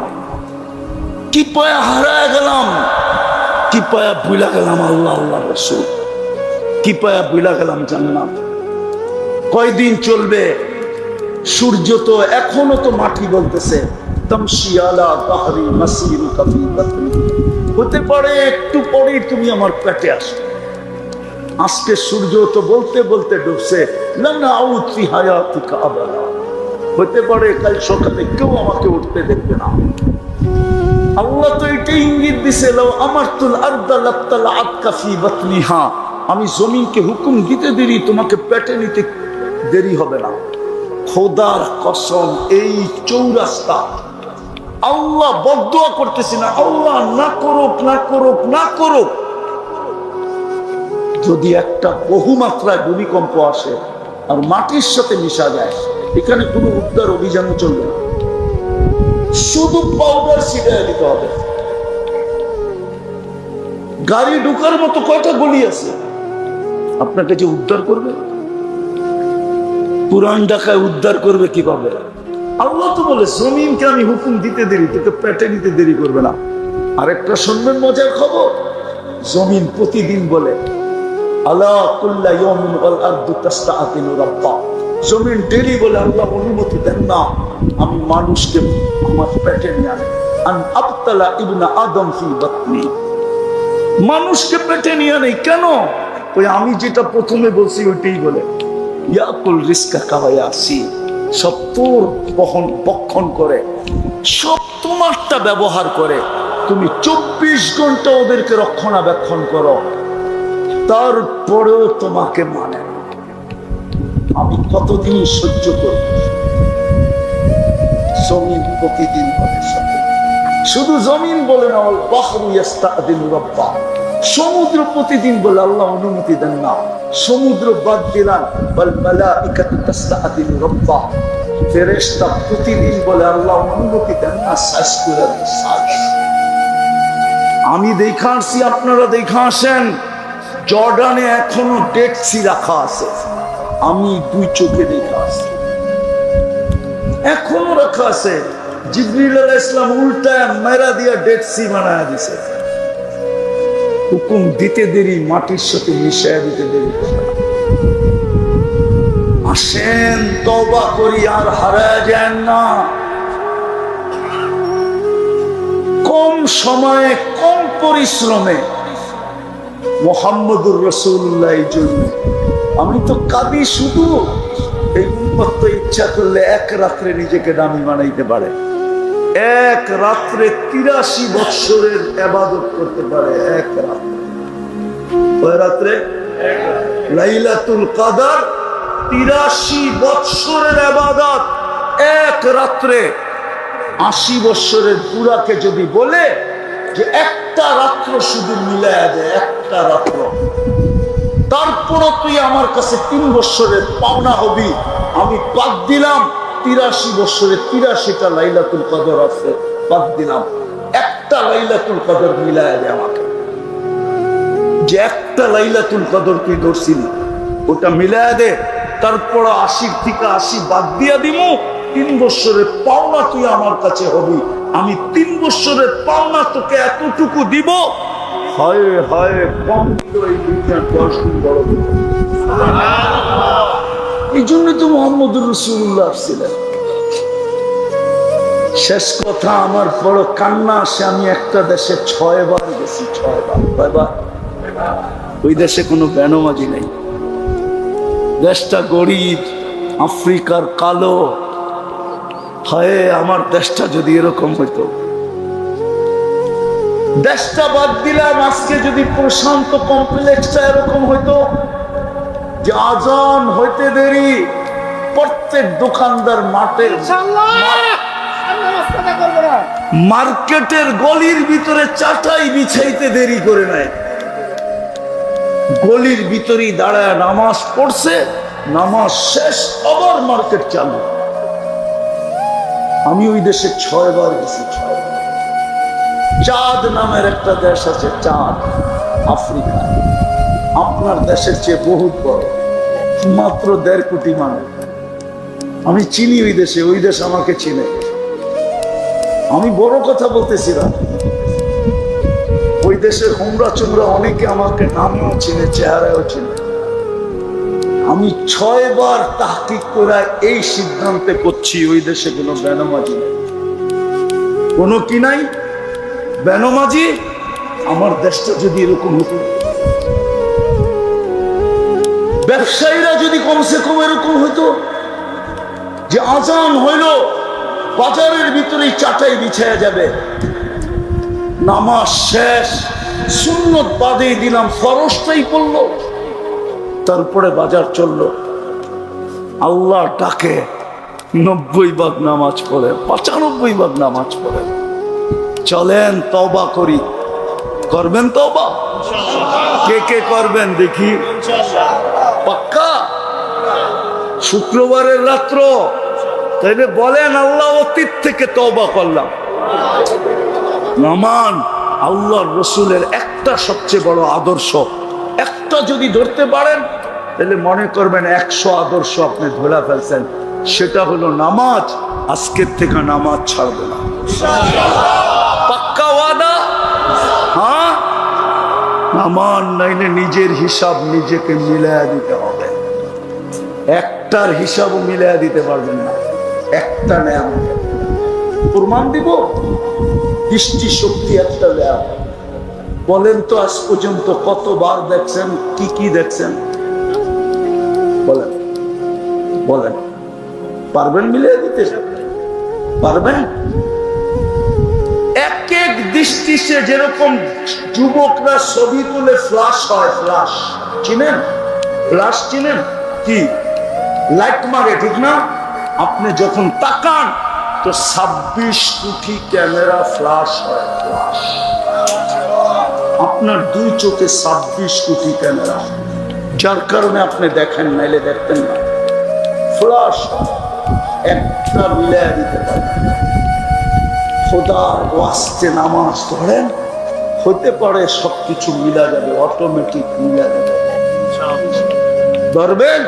কি পায়া হারায় গেলাম, কি পায়া ভুলা গেলাম আল্লাহ আল্লাহ রাসূল, কি পায়া ভুলা গেলাম জান্নাত। কয়দিন চলবে? সূর্য তো এখনো তো মাটি বলতেছে তামশি আলা তাহরি মাসিরু কাফি বাতনি। হতে পারে একটু পরেই তুমি আমার পেটে আসো। আজকে সূর্য তো বলতে বলতে ডুবছে, লানা আউতি হায়াতিকা আবাদা। হতে পারে কাল সকালে কেউ আমাকে উঠতে দেখবে না। আল্লাহ তো এটাই ইঙ্গিত দিছে, লাউ আমারতুল আরদা লাত্তালাআতকা ফি বাতনিহা। আমি জমিনকে হুকুম দিতে দেরি, তোমাকে পেটে নিতে দেরি হবে না। খোদার কসম, এই চৌরাস্তা আল্লাহ বদদুয়া করতেছি না, আল্লাহ না করুক, না করুক, না করুক। যদি একটা বহুমাত্রায় ভূমিকম্প আসে আর মাটির সাথে মিশা যায়, এখানে কোনো উদ্ধার অভিযান চলবে না, শুধু পাউডার ছিটিয়ে দিতে হবে। গাড়ি ঢুকার মতো কয়টা গলি আছে? আপনাকে যে উদ্ধার করবে, পুরান ঢাকায় উদ্ধার করবে কিভাবে? আল্লাহ তো বলে জমিনকে আমি হুকুম দিতে দেরি, তোকে পেটে নিতে দেরি করবে না। আরেকটা শুনবেন মজার খবর, জমিন প্রতিদিন বলে আলা কুল্লা ইয়াউমিন ওয়াল আরদু তাস্তাআতিনু রাব্বা। জমিন ডেলি বলে আল্লাহ অনুমতি দেন না আমি মানুষকে আমার পেটে নিয়ে আনি, আন আবতালা ইবনা আদম ফি বাতনি, মানুষকে পেটে নিয়ে নেই কেন? ওই আমি যেটা প্রথমে বলছি ওইটাই বলে ইয়াকুল রিজকা কাওয়ায়াসি, সব তোর বক্ষণ করে, সব তোমারটা ব্যবহার করে। তুমি 24 ঘন্টা ওদেরকে রক্ষণাবেক্ষণ করো, তারপরেও তোমাকে মানে না। আমি কতদিন সহ্য করব? জমিন প্রতিদিন বলে, শুধু জমিন বলে না, বাহরু ইস্তাআদিনু রাব্বা, সমুদ্র প্রতিদিন বলে আল্লাহ অনুমতি দেন না। সমুদ্র বাদ দিলাম, বল মালাইকাতু তাস্তাআদিনু রাব্বা, ফেরেশতা প্রতিদিন বলে আল্লাহ অনুমতি দেন না। শ্বাস করে শ্বাস। আমি দেখা আসছি, আপনারা দেখা আসেন, জর্ডানে এখনো ডেড সি রাখা আছে, আমি 2 চোখে দেখা আসছি, এখনো রাখা আছে। জিবরিল আলাইহিস সালাম উল্টায় মেরা দিয়া ডেড সি বানায়া দিছে। হুকুম দিতে দেরি, মাটির সাথে মিশায়া দিতে দেরি। আসেন তওবা করি, আর হারায় যান না। কম সময়ে কম পরিশ্রমে মুহাম্মদুর রাসূলুল্লাহ এর জন্য আমি তো কাঁদি। শুধু এই উম্মত তো ইচ্ছা করলে এক রাত্রে নিজেকে দামি বানাইতে পারে, এক রাত্রে 83 বৎসরের ইবাদত করতে পারে। এক রাত্রে, ওই রাত্রে লাইলাতুল কদর 83 বৎসরের ইবাদত এক রাত্রে। 80 বৎসরের বুড়াকে যদি বলে যে একটা রাত্র শুধু মিলায়া দে, একটা রাত্র, তারপরও তুই আমার কাছে 3 বৎসরের পাওনা হবি, আমি বাদ দিলাম 83 বৎসরে 83টা লাইলাতুল কদর আছে, বাদ দিলাম। একটা লাইলাতুল কদর মিলায়া দে আমাকে, যে একটা লাইলাতুল কদর তুই ধরছিলি ওটা মিলায়া দে, তারপর 80 থেকে 80 বাদ দিয়া দিমু। 3 বৎসরের পাওনা তুই আমার কাছে হবি, আমি 3 বৎসরের পাওনা তোকে এতটুকু দিব। হয় হয় কম দিল, এই দুনিয়ার 10 গুণ বড় দিল। এই জন্য তো মুহাম্মদুর রাসূলুল্লাহ আসছিলেন। শেষ কথা, আমার বড় কান্না আসে, আমি একটা দেশে 6 বার গেছি, 6 বার। কয়বার? ওই দেশে কোনো বেনমাজি নেই, দেশটা গরিব, আফ্রিকার কালো। হায় আমার দেশটা যদি এরকম হইতো। দেশটা বাদ দিলাম, আজকে যদি প্রশান্ত কমপ্লেক্সটা এরকম হইতো যে আজান হইতে দেরি, প্রত্যেক দোকানদার মার্কেটের গলির ভিতরে চাটাই বিছাইতে দেরি করে নেয়, গলির ভিতরেই দাঁড়ায় নামাজ পড়ছে, নামাজ শেষ আবার মার্কেট চালু। আমি ওই দেশে 6 বার গেছি, 6 বার। চাঁদ নামের একটা দেশ আছে, চাঁদ, আফ্রিকা, আপনার দেশের চেয়ে বহুত বড়, মাত্র 1.5 কোটি মানুষ। আমি চিনি ওই দেশে, ওই দেশ আমাকে চিনে। আমি বড় কথা বলতেছিলাম, ওই দেশের হোমরা চুমরা অনেকে আমাকে নামেও চিনে, চেহারাও চিনে। আমি 6 বার তাহকিক করে এই সিদ্ধান্তে করছি ওই দেশে কোনো বেনমাজি নেই, কোনো কি নাই বেনমাজি। আমার দেশটা যদি এরকম হতো, ব্যবসায়ীরা যদি কমসে কম এরকম হতো যে আজান হইল বাজারের ভিতরেই চাটাই বিছায়া যাবে, নামাজ শেষ, সুন্নত বাদেই দিলাম, ফরজটাই পড়লো, তারপরে বাজার চললো, আল্লাহ ডাকে 90 ভাগ নামাজ পড়ে, 95 ভাগ নামাজ পড়ে। চলেন তওবা করি, করবেন তওবা? কে কে করবেন দেখি? পাক্কা? শুক্রবারের রাত্র তাইলে বলেন আল্লাহ অতীত থেকে তওবা করলাম। নামান আল্লাহর রসুলের একটা সবচেয়ে বড় আদর্শ, একটা যদি ধরতে পারেন তাহলে মনে করবেন 100 আদর্শ আপনি ধরে ফেলছেন। সেটা হলো নামাজ। আজকের থেকে নামাজ ছাড়বে না, পাক্কা ওয়াদা। হ্যাঁ, নামাজ নাইলে নিজের হিসাব নিজেকে মিলাইয়া দিতে হবে। একটার হিসাবও মিলাইয়া দিতে পারবেন না। একটা নেয়া প্রমাণ দিব, দৃষ্টি শক্তি একটা দেয়া। বলেন তো আজ পর্যন্ত কতবার দেখছেন, কি কি দেখছেন? বলেন বলেন, পারবেন মিলিয়ে দিতে? পারবেন? এক এক দৃষ্টি সে যেরকম যুবকরা ছবি তুলে ফ্লাশ হয়, ফ্লাশ চিনেন? ফ্লাশ চিনেন? কি লাইট মারে, ঠিক না? আপনি যখন তাকান তো 26 কোটি ক্যামেরা ফ্লাশ হয়, ফ্লাশ। আপনার 2 চোখে 26 কোটি ক্যামেরা, যার কারণে আপনি দেখেন, নাইলে দেখতেন না। ফ্লাশ একটা মিলাই দিতে পারেন। খোদার ওয়াস্তে নামাজ পড়েন, হতে পারে সবকিছু মিলা যাবে, অটোমেটিক মিলা যাবে। ধরবেন?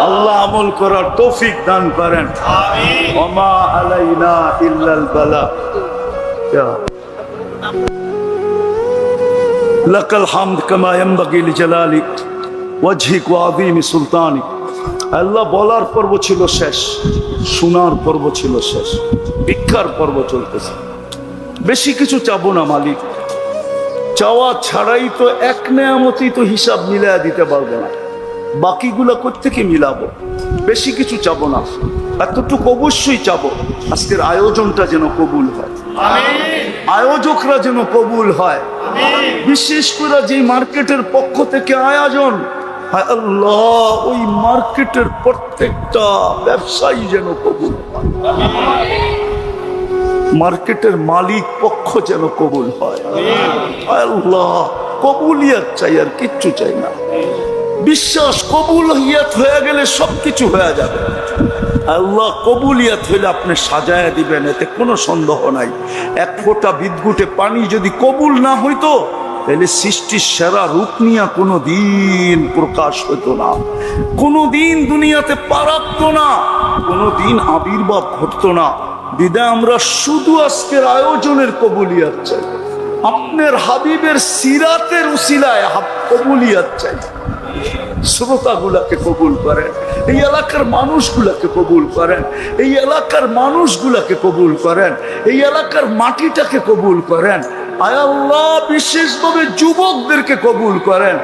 আল্লাহ আমল করার তৌফিক দান করেন। আমিন। ওমা আলাইনা ইল্লাল বালাগ। লাকাল হামদ কামা ইয়ানবাগি লিজালালি ওয়াজহিক ওয়া আযীমি সুলতানিক। আল্লাহ বলার পর্ব ছিল শেষ, শোনার পর্ব ছিল শেষ, ভিক্ষার পর্ব চলতেছে। বেশি কিছু চাবো না মালিক, চাওয়া ছাড়াই তো এক নেয়ামতই তো হিসাব মিলাইয়া দিতে পারবো না, বাকিগুলো কোত্থেকে মিলাবো? বেশি কিছু চাবো না, এতটুকু অবশ্যই চাবো, আজকের আয়োজনটা যেন কবুল হয়, আয়োজকরা যেন কবুল হয়। বিশেষ করে যে মার্কেটের পক্ষ থেকে আয়োজন, হায় আল্লাহ, ওই মার্কেটের প্রত্যেকটা ব্যবসায়ী যেন কবুল হয়, মার্কেটের মালিক পক্ষ যেন কবুল হয়। হায় আল্লাহ, কবুলিয়াত চাই, আর কিচ্ছু চাই না। বিশ্বাস কবুলিয়াত হয়ে গেলে সবকিছু হয়ে যাবে। আল্লাহ কবুলিয়াত হইলে আপনি সাজায়া দিবেন, এতে কোনো সন্দেহ নাই। এক ফোঁটা বিদ্যুটে পানি যদি কবুল না হইতো, তাহলে সৃষ্টির সেরা রূপ নিয়ে কোনো দিন প্রকাশ হইতো না, কোনো দিন দুনিয়াতে পারাতো না, কোনো দিন আবির্ভাব ঘটতো না। বিদায় আমরা শুধু আজকের আয়োজনের কবুলিয়াত চাই, আপনার হাবিবের সিরাতের উসিলায় কবুলিয়াত চাই। শ্রোতাগুলাকে কবুল করেন, এই এলাকার মানুষগুলাকে কবুল করেন, এই এলাকার মানুষগুলাকে কবুল করেন, এই এলাকার মাটিটাকে কবুল করেন। আয় আল্লাহ, বিশেষভাবে যুবকদেরকে কবুল করেন,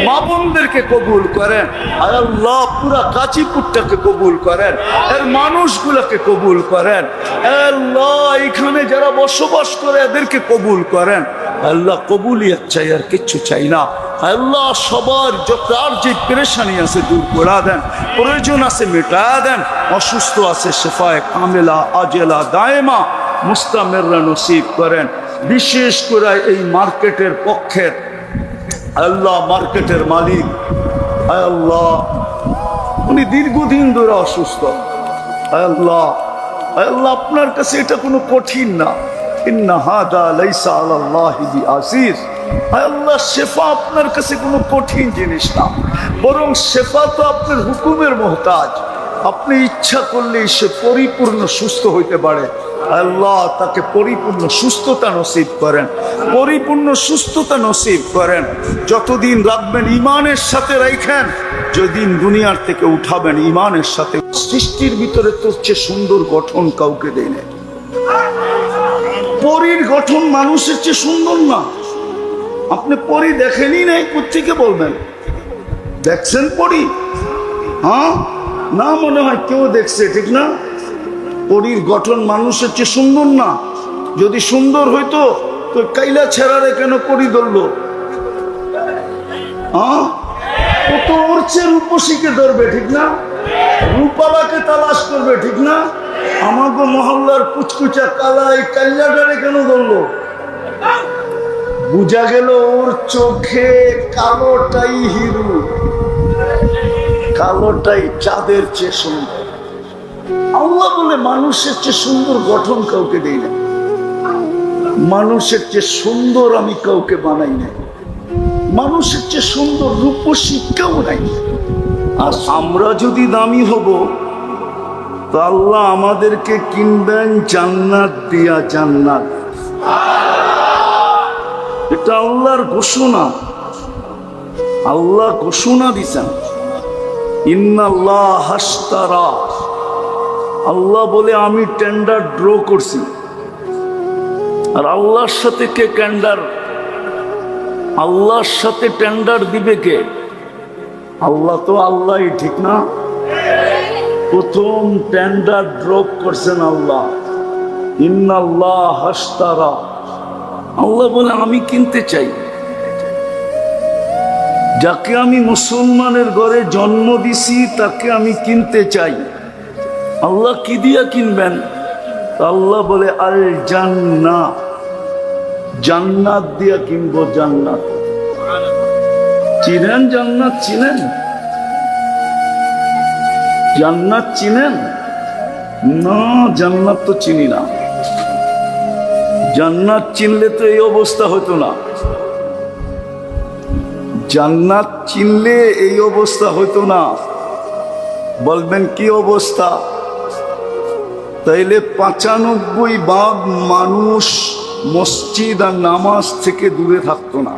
মা বোনদেরকে কবুল করেন। আয় আল্লাহ, পুরা গাজীপুরটাকে কবুল করেন, এর মানুষগুলাকে কবুল করেন। আল্লাহ, এখানে যারা বসবাস করে এদেরকে কবুল করেন। আল্লাহ কবুলিয়াত চাই, আর কিচ্ছু চাই না। আল্লাহ সবার যার যে পেরেশানি আছে দূর করে দেন, প্রয়োজন আছে মেটা দেন, অসুস্থ আছে শেফায়ে কামেলা আজেলা দায়েমা মুস্তামেররা নসিব করেন। বিশেষ করে এই মার্কেটের পক্ষের আল্লাহ, মার্কেটের মালিক আল্লাহ, উনি দীর্ঘদিন ধরে অসুস্থ। আল্লাহ আল্লাহ, আপনার কাছে এটা কোনো কঠিন না। ইন্না হাদা লাইসা আলাল্লাহি বিআসির। আল্লাহ, শেফা আপনার কাছে কোনো কঠিন জিনিস না, বরং শেফা তো আপনার হুকুমের মোহতাজ। আপনি ইচ্ছা করলেই সে পরিপূর্ণ সুস্থ হইতে পারে। আল্লাহ তাকে পরিপূর্ণ সুস্থতা নসিব করেন, পরিপূর্ণ সুস্থতা নসিব করেন। যতদিন রাখবেন ইমানের সাথে রাখেন, যেদিন দুনিয়ার থেকে উঠাবেন ইমানের সাথে। সৃষ্টির ভিতরে তো হচ্ছে সুন্দর গঠন কাউকে দেয় না। পরীর গঠন মানুষের চেয়ে সুন্দর না। আপনি পরী দেখেনই নাই, কোত্থেকে বলবেন? দেখছেন পরী? হ্যাঁ না, মনে হয় কেউ দেখছে, ঠিক না? পরীর গঠন মানুষের চেয়ে সুন্দর না। যদি সুন্দর হইতো তো কাইলা ছেড়ারে কেন পরী ধরলো? হ্যাঁ, ও তো ওর চেয়ে রূপসীকে ধরবে, ঠিক না? রূপালাকে তালাশ করবে, ঠিক না? আমাকে মহল্লার কুচকুচা কালা এই কাল্লাটারে কেন ধরলো? বুঝা গেল ওর চোখে কালোটাই হিরু, কালোটাই চাঁদের চেয়ে সুন্দর। আল্লাহ বলে মানুষের চেয়ে সুন্দর গঠন কাউকে দেই না, মানুষের চেয়ে সুন্দর আমি কাউকে বানাই না। মানুষের চেয়ে সুন্দর রূপসী কেউ নাই। আর আমরা যদি দামি হব তো আল্লাহ আমাদেরকে কিনবেন জান্নাত দিয়া, জান্নাত। এটা আল্লাহর ঘোষণা, আল্লাহ ঘোষণা দিছেন। ইন্নাল্লাহ হাশতারা, আল্লাহ বলে আমি টেন্ডার ড্র করছি। আর আল্লাহর সাথে কে টেন্ডার, আল্লাহর সাথে টেন্ডার দিবে কে? আল্লাহ তো আল্লাহই, ঠিক না? প্রথম টেন্ডার ড্র করছেন আল্লাহ। ইন্নাল্লাহ হাশতারা, আল্লাহ বলে আমি কিনতে চাই। যাকে আমি মুসলমানের ঘরে জন্ম দিছি তাকে আমি কিনতে চাই। আল্লাহ কি দিয়া কিনবেন? আল্লাহ বলে আল জান্নাত, জান্নাত দিয়া কিনবো, জান্নাত। চিনেন জান্নাত? চিনেন জান্নাত? চিনেন না? জান্নাত তো চিনি না। জান্নাত চিনলে তো এই অবস্থা হতো না। জান্নাত চিনলে এই অবস্থা হতো না। বলবেন কি অবস্থা? তাইলে 95% মানুষ মসজিদ আর নামাজ থেকে দূরে থাকতো না।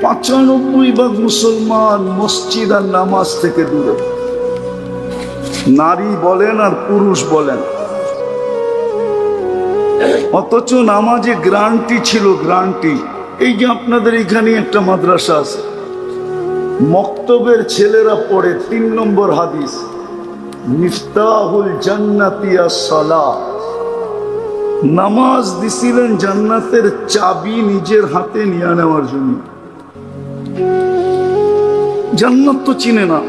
95% মুসলমান মসজিদ আর নামাজ থেকে দূরে, নারী বলেন আর পুরুষ বলেন। অথচ নামাজে গ্যারান্টি ছিল, গ্যারান্টি। এই যে আপনাদের এখানে একটা মাদ্রাসা আছে, মক্তবের ছেলেরা পড়ে 3 নম্বর হাদিস, মিফতাহুল জান্নাতি আস-সালাহ। নামাজ দিছিলেন জান্নাতের চাবি নিজের হাতে নিয়ে নেওয়ার জন্য। জান্নাত তো চিনে না,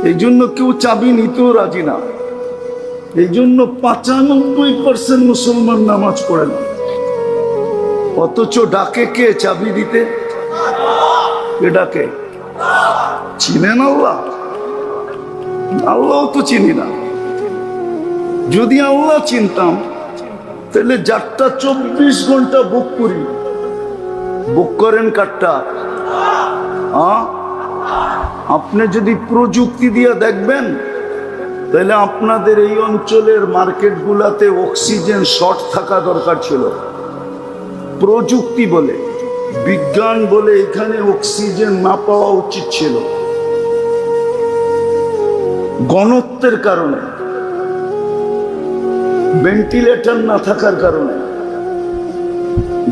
এই জন্য কেউ চাবি নিতেও রাজি না। এই জন্য 95% মুসলমান নামাজ পড়ে না। অথচ ডাকে কে চাবি দিতে? কে ডাকে? চিনেন আল্লাহ? আল্লাহ তো চিনি না। যদি আল্লাহ চিনতাম তাহলে যারটা 24 ঘন্টা বুক করি, বুক করেন কারটা? আপনি যদি প্রযুক্তি দিয়ে দেখবেন তাহলে আপনাদের এই অঞ্চলের মার্কেটগুলাতে অক্সিজেন শর্ট থাকা দরকার ছিল। প্রযুক্তি বলে, বিজ্ঞান বলে এখানে অক্সিজেন না পাওয়া উচিত ছিল। ঘনত্বের কারণে, ভেন্টিলেটর না থাকার কারণে।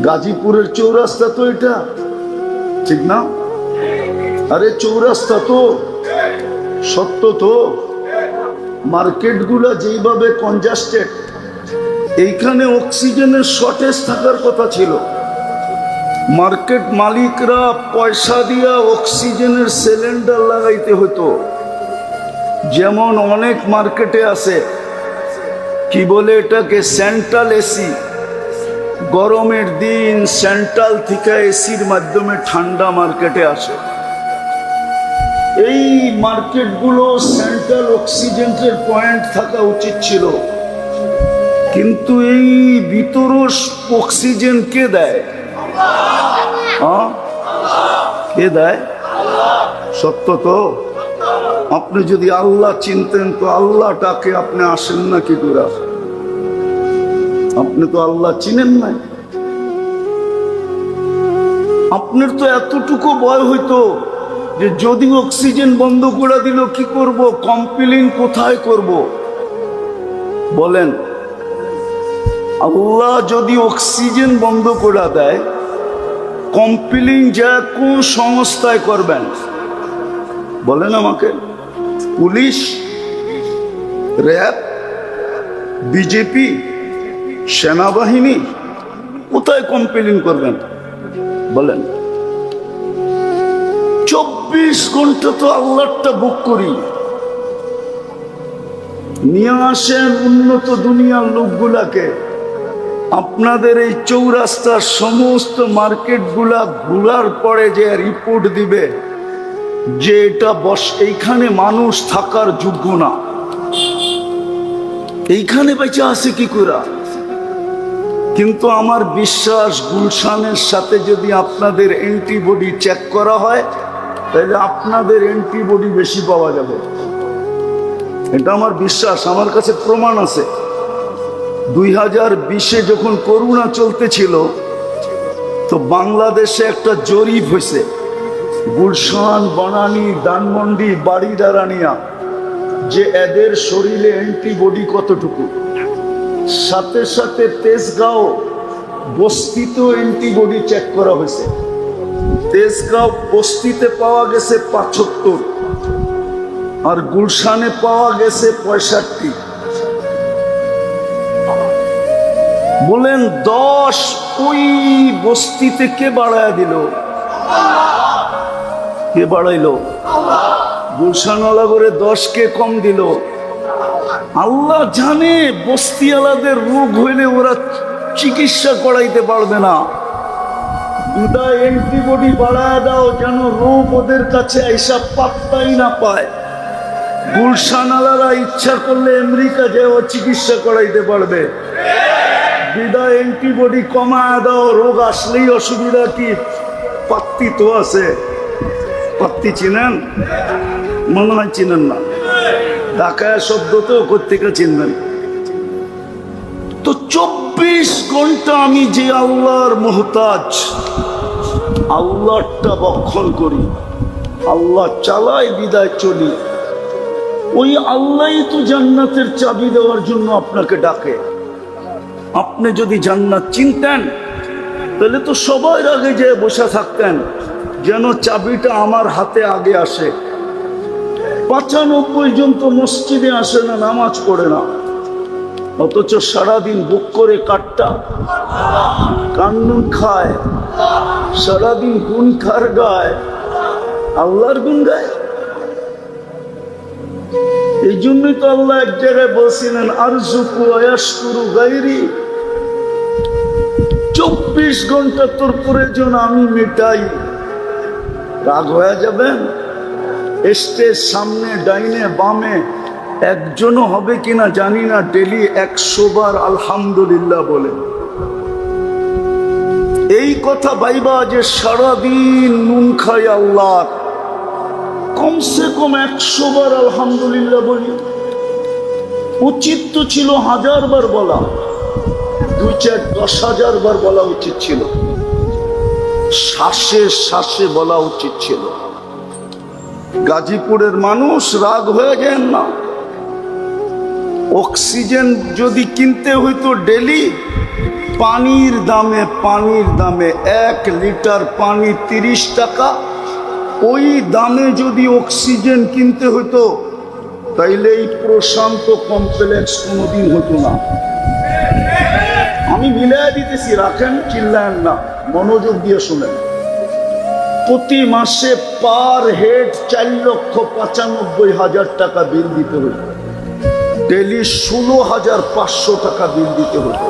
গাজীপুরের চৌরাস্তা তো এটা, ঠিক না? আরে চৌরাস্তা তো, সত্য তো। মার্কেটগুলা যেইভাবে কনজাস্টেড, এইখানে অক্সিজেনের শর্টেজ থাকার কথা ছিল। মার্কেট মালিকরা পয়সা দিয়া অক্সিজেনের সিলিন্ডার লাগাইতে হতো। যেমন অনেক মার্কেটে আছে, কি বলে এটাকে, সেন্ট্রাল এসি। গরমের দিন সেন্ট্রাল থেকে এসির মাধ্যমে ঠান্ডা মার্কেটে আসে। এই মার্কেটগুলো সেন্ট্রাল অক্সিজেনের পয়েন্ট থাকা উচিত ছিল, কিন্তু এই ভিতর অক্সিজেন কে দেয়? কে দেয়? সত্য তো। আপনি যদি আল্লাহ চিনতেন তো আল্লাহটাকে আপনি আসেন না কি করে? আপনি তো আল্লাহ চিনেন নাই। আপনার তো এতটুকু ভয় হইতো যে যদি অক্সিজেন বন্ধ করে দিল কি করব, কমপ্লেইন কোথায় করব? বলেন, আল্লাহ যদি অক্সিজেন বন্ধ করে দেয়, কমপ্লেইন যা কোন সংস্থায় করবেন? বলেন আমাকে। পুলিশ, র্যাব, বিজেপি, সেনাবাহিনী, কোথায় কমপ্লেইন করবেন? বলেন। 24 ঘন্টা তো আল্লাহটা বুক করি। নিয়ে আসেন উন্নত দুনিয়ার লোকগুলাকে, আপনাদের এই চৌরাস্তার সমস্ত মার্কেটগুলা ঘোরার পরে যে রিপোর্ট দিবে যে এটা এইখানে মানুষ থাকার যোগ্য না, এইখানে বেঁচে আছে কি করে? কিন্তু আমার বিশ্বাস গুলশানের সাথে যদি আপনাদের অ্যান্টিবডি চেক করা হয় তাহলে আপনাদের অ্যান্টিবডি বেশি পাওয়া যাবে। এটা আমার বিশ্বাস, আমার কাছে প্রমাণ আছে। 2020-এ যখন করোনা চলতেছিল তো বাংলাদেশে একটা জরিপ হয়েছে, গুলশান, বনানী, ধানমন্ডি, বাড়িদারানিয়া, যে এদের শরীরে অ্যান্টিবডি কতটুকু। সাথে সাথে তেজগাঁও বস্তিতেও অ্যান্টিবডি চেক করা হয়েছে। তেজগাঁও বস্তিতে পাওয়া গেছে 75 আর গুলশানে পাওয়া গেছে 65। বলেন 10 ওই বস্তিতে কে বাড়ায় দিল? কে বাড়াইলো? গুলশানওয়ালা করে 10 কে কম দিল? আল্লাহ জানে বস্তিওয়ালাদের রোগ হইলে ওরা চিকিৎসা করাইতে পারবে না। বিদায় অ্যান্টিবডি বাড়ায় দাও যেন রোগ ওদের কাছে আইসা পাত্তাই না পায়। গুলশানওয়ালারা ইচ্ছা করলে আমেরিকা যেও চিকিৎসা করাইতে পারবে। বিদায় অ্যান্টিবডি কমায় দাও, রোগ আসলেই অসুবিধা কি? পাত্তি তো আছে। পাত্তি চিনেন? মনে হয় চিনেন না। ঢাকায় শব্দ তো কোত্থেকে চিনবেন? তো 24 ঘন্টা আমি যে আল্লাহর মোহতাজ, আল্লাহটা বক্ষণ করি, আল্লাহ চালাই বিদায় চলি। ওই আল্লাহই তো জান্নাতের চাবি দেওয়ার জন্য আপনাকে ডাকে। আপনি যদি জান্নাত চিনতেন তাহলে তো সবার আগে যে বসে থাকতেন যেন চাবিটা আমার হাতে আগে আসে। 95 জন তো মসজিদে আসে না, নামাজ পড়ে না, অথচ সারাদিন বুক করে কাটটা কান্নুন খায়, সারাদিন গুণ খার গায়, আল্লাহর গুণ গায়। এই জন্যই তো আল্লাহ এক জায়গায় বলছিলেন আরজুকু আয়াশকুরু গায়রি, 24 ঘন্টা তোর প্রয়োজন আমি মেটাই। রাগ হয়ে যাবেন? স্টেজ সামনে ডাইনে বামে একজনও হবে কিনা জানি না ডেলি 100 বার আলহামদুলিল্লাহ বলে। এই কথা ভাইবা যে সারাদিন নুন খাই আল্লাহ, কমসে কম 100 বার আলহামদুলিল্লাহ বলি। উচিত তো ছিল 1000 বার বলা, 2-4-10,000 বার বলা উচিত ছিল, শ্বাসে শ্বাসে বলা উচিত ছিল। গাজীপুরের মানুষ রাগ হয়ে যান না। অক্সিজেন যদি কিনতে হইতো ডেলি, পানির দামে 1 লিটার পানি 30 টাকা, ওই দামে যদি অক্সিজেন কিনতে হতো তাইলে এই প্রশান্ত কমপ্লেক্স কোনোদিন হতো না। আমি মিলাই দিতেছি, রাখেন, চিল্লায়েন না, মনোযোগ দিয়ে শুনেন। প্রতি মাসে পার হেড 4,95,000 টাকা বিল দিতে হতো, ডেলি 16,500 টাকা বিল দিতে হতো।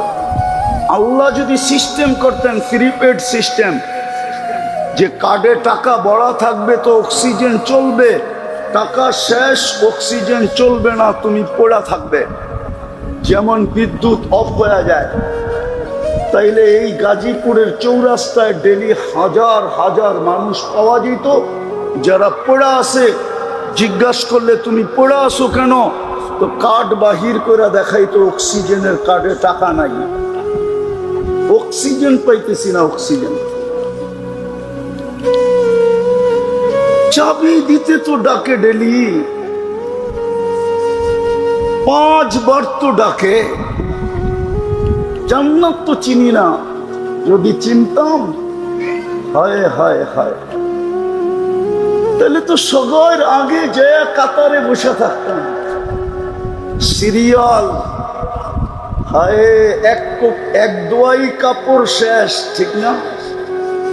আল্লাহ যদি সিস্টেম করতেন প্রিপেড সিস্টেম, যে কার্ডে টাকা বড়া থাকবে তো অক্সিজেন চলবে, টাকা শেষ অক্সিজেন চলবে না, তুমি পড়া থাকবে, যেমন বিদ্যুৎ অফ হয়ে যায়, তাইলে এই গাজীপুরের চৌরাস্তায় ডেলি হাজার হাজার মানুষ পাওয়া যেত যারা পড়া আছে। জিজ্ঞাসা করলে তুমি পড়া আসো কেন, তো কার্ড বাহির করে দেখাইতো অক্সিজেনের কার্ডে টাকা নাই, অক্সিজেন পাইতেছি না। অক্সিজেন চাবি দিতে তো ডাকে ডেলি 5 বার তো ডাকে। জান্নাত তো চিনি না, যদি চিনতাম হায় হায় হায় তাহলে তো সবার আগে যে কাতারে বসে থাকতাম, সিরিয়াল। হায় এক দোয়াই কাপড় শেষ, ঠিক না?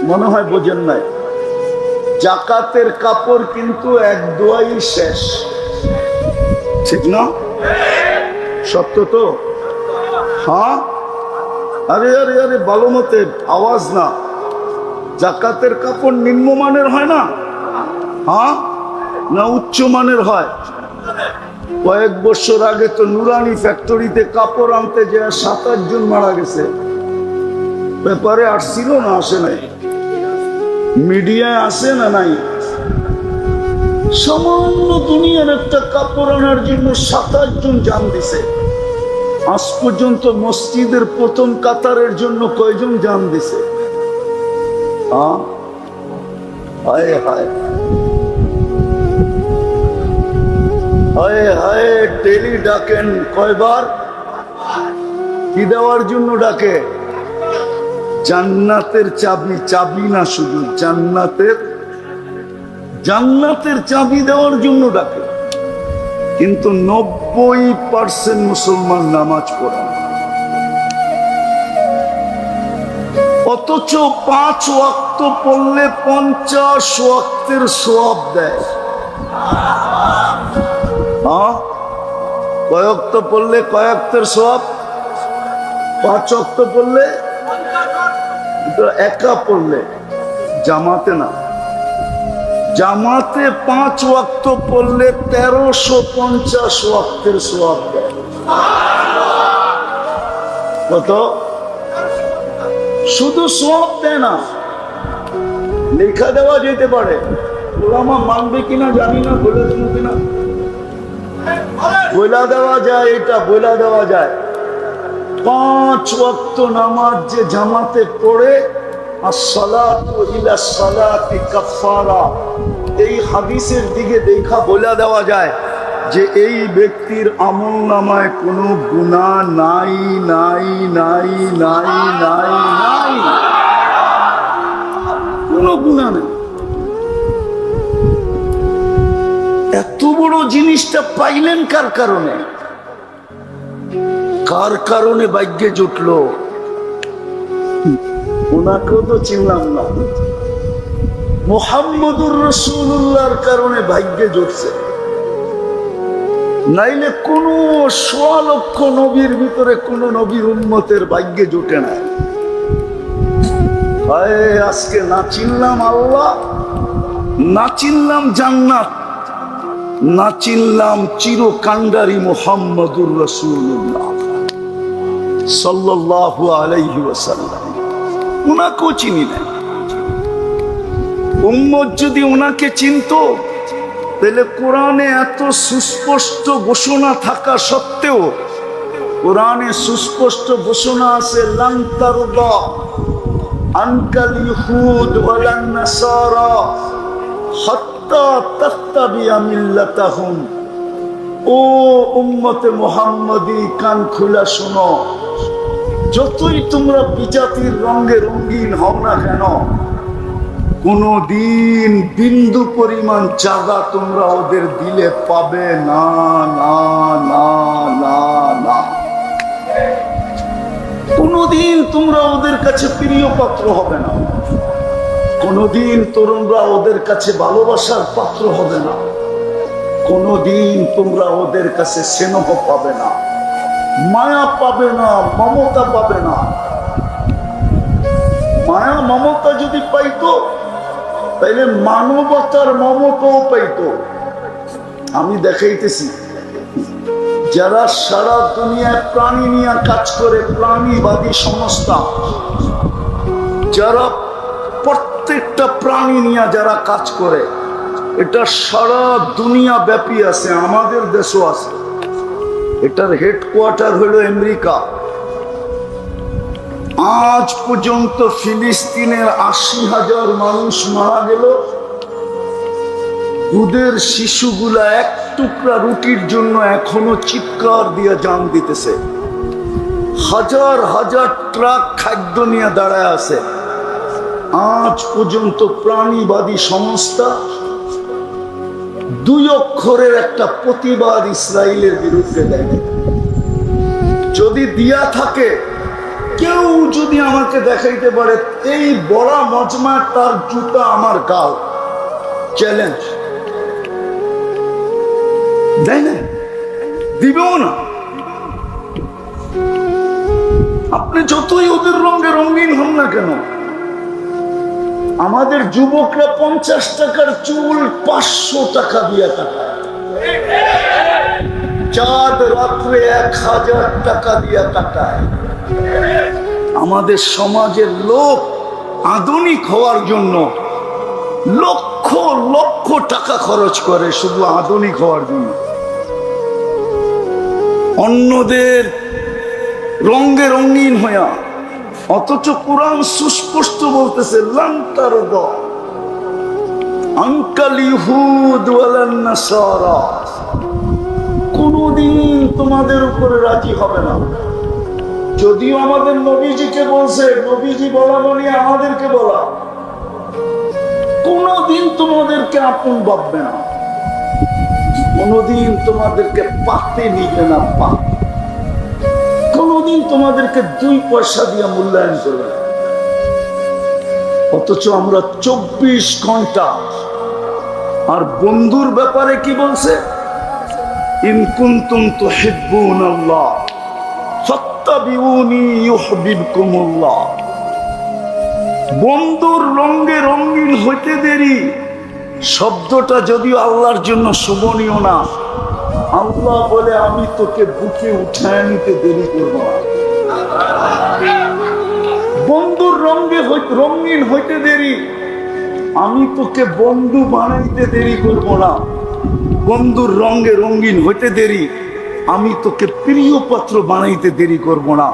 মনে হয় বোঝেন নাই, জাকাতের কাপড় কিন্তু এক দোয়াই শেষ, ঠিক না? সত্য তো? হ্যাঁ, আরে আরে আরে ভালো মতে আওয়াজ না। জাকাতের কাপড় নিম্নমানের হয় না? হ্যাঁ না উচ্চমানের হয়? কয়েক বছর আগে তো নুরানি ফ্যাক্টরিতে কাপড় আনতে যে 7-8 জন মারা গেছে। পেপারে আসছিল না আসে নাই, মিডিয়ায় আসে না নাই? সামান্য দুনিয়ার একটা কাপড় আনার জন্য 27 জন জান দিছে। আজ পর্যন্ত মসজিদের প্রথম কাতারের জন্য কয়জন জান দিছে? হায় হায় হায় হায়, ডেলি ডাকেন কয়বার? কি দেওয়ার জন্য ডাকে? জান্নাতের চাবি, চাবি না শুধু জান্নাতের চাবি দেওয়ার জন্য ডাকে। কিন্তু 90% মুসলমান নামাজ পড়ে না, অথচ 5 ওয়াক্ত পড়লে 50 ওয়াক্তের সওয়াব দেয়। কয় ওয়াক্ত পড়লে কয় ওয়াক্তের সওয়াব? 5 ওয়াক্ত পড়লে, একা পড়লে, জামাতে না। জামাতে 5 ওয়াক্ত পড়লে 1350 ওয়াক্তের সওয়াব দেয়। কত? শুধু সওয়াব দেয় না, লেখা দেওয়া যেতে পারে। ওলামা মানবে কিনা জানি না, বলে দেবো কিনা, বইলা দেওয়া যায়, এটা বইলা দেওয়া যায়। 5 ওয়াক্ত নামাজ যে জামাতে পড়ে, আসসালাতু ইলা সালাতি কাফারা, এই হাদিসের দিকে দেখা বলে দেওয়া যায় যে এই ব্যক্তির আমল নামায় কোনো গুনাহ নাই নাই নাই নাই নাই নাই, কোনো গুনাহ নেই। এত বড় জিনিসটা পাইলেন কার কারণে? কার কারণে ভাগ্যে জুটলো? ওনাকেও তো চিনলাম না। মুহাম্মদুর রাসূলুল্লাহর কারণে ভাগ্যে জুটছে, নাইলে কোন 100 লক্ষ নবীর ভিতরে কোন নবীর উম্মতের ভাগ্যে জুটে না। আজকে না চিনলাম আল্লাহ, না চিনলাম জান্নাত, না চিনলাম চিরকান্ডারি মুহাম্মদুর রাসূলুল্লাহ সাল্লাল্লাহু আলাইহি ওয়াসাল্লাম। উনাকেও চিনি না। উম্মত যদি উনাকে চিনতো, তাহলে কোরআনে এত সুস্পষ্ট ঘোষণা থাকা সত্ত্বেও, কোরআনে সুস্পষ্ট ঘোষণা আছে, লান তারদা আনকাল ইহুদ ওয়ালান নাসারা হাত্তা তাত্তাবিয়া মিল্লাতাহুম। ও উম্মতে মুহাম্মাদি, কান খুলা শোনো, যতই তোমরা বিজাতির রঙে রঙিন হও না কেন, কোনদিন বিন্দু পরিমাণ জায়গা তোমরা ওদের দিলে পাবে না না না না না। কোনদিন তোমরা ওদের কাছে প্রিয় পাত্র হবে না, কোনদিন তরুণরা ওদের কাছে ভালোবাসার পাত্র হবে না, কোনদিন তোমরা ওদের কাছে স্নেহ পাবে না, মায়া পাবে না, মমতা পাবে না। মায়া মমতা যদি পাইতো, তাইলে মানবতার মমতাও পাইতো। আমি দেখাইতেছি, যারা সারা দুনিয়ায় প্রাণী নিয়ে কাজ করে, প্রাণীবাদী সংস্থা, যারা প্রত্যেকটা প্রাণী নিয়ে যারা কাজ করে, এটা সারা দুনিয়া ব্যাপী আছে, আমাদের দেশও আছে। এটার হেডকোয়ার্টার হলো আমেরিকা। আজ পর্যন্ত ফিলিস্তিনের 80,000 মানুষ মারা গেল। দুধের শিশুগুলা এক টুকরা রুটির জন্য এখনো চিৎকার দিয়ে জান দিতেছে। হাজার হাজার ট্রাক খাদ্য নিয়ে দাঁড়ায় আছে। আজ পর্যন্ত প্রাণীবাদী সংস্থা 2 অক্ষরের একটা প্রতিবাদ ইসরায়েলের বিরুদ্ধে দেয়। যদি দিয়া থাকে, কেউ যদি আমাকে দেখাইতে পারে এই বড় মজমা তার জুতা আমার গাল, চ্যালেঞ্জ দেয় না, দিবেও না। আপনি যতই ওদের রঙে রঙিন হন না কেন, আমাদের যুবকরা 50 টাকার চুল 500 টাকা দিয়ে কাটায়, চাঁদ রাত্রে 1000 টাকা দিয়ে কাটায়। আমাদের সমাজের লোক আধুনিক হওয়ার জন্য লক্ষ লক্ষ টাকা খরচ করে শুধু আধুনিক হওয়ার জন্য। অন্যদের রঙে রঙিন হইয়া, অথচ কোরআন সুস্পষ্ট বলতেছে লান্তার আঙ্কাল ইহুদ ওয়ালান নাসারা, কোনদিন তোমাদের উপরে রাজি হবে না। যদিও আমাদের নবীজিকে বলছে, নবীজি বলা মানে আমাদেরকে বলা, কোনদিন তোমাদেরকে আপন ভাববে না, কোনদিন তোমাদেরকে পাতে নিবে না, কোনদিন তোমাদেরকে 2 পয়সা দিয়ে মূল্যায়ন করবে না। অথচ আমরা 24 ঘন্টা। আর বন্ধুর ব্যাপারে কি বলছে? ইন কুনতুম তুহিব্বুনাল্লাহ ফাত্তাবিউনি ইউহিব্বুকুমুল্লাহ। বন্ধুর রঙে রঙিন হইতে দেরি শব্দটা যদিও আল্লাহর জন্য শোভনীয় না, আল্লাহ বলে আমি তোকে বুকে উঠায় নিতে দেরি করব না। বন্ধুর রঙে রঙিন হইতে দেরি, আমি তোকে বন্ধু বানাইতে দেরি করব না। বন্ধুর রঙে রঙিন হইতে দেরি, আমি তোকে প্রিয় পাত্র বানাইতে দেরি করব না।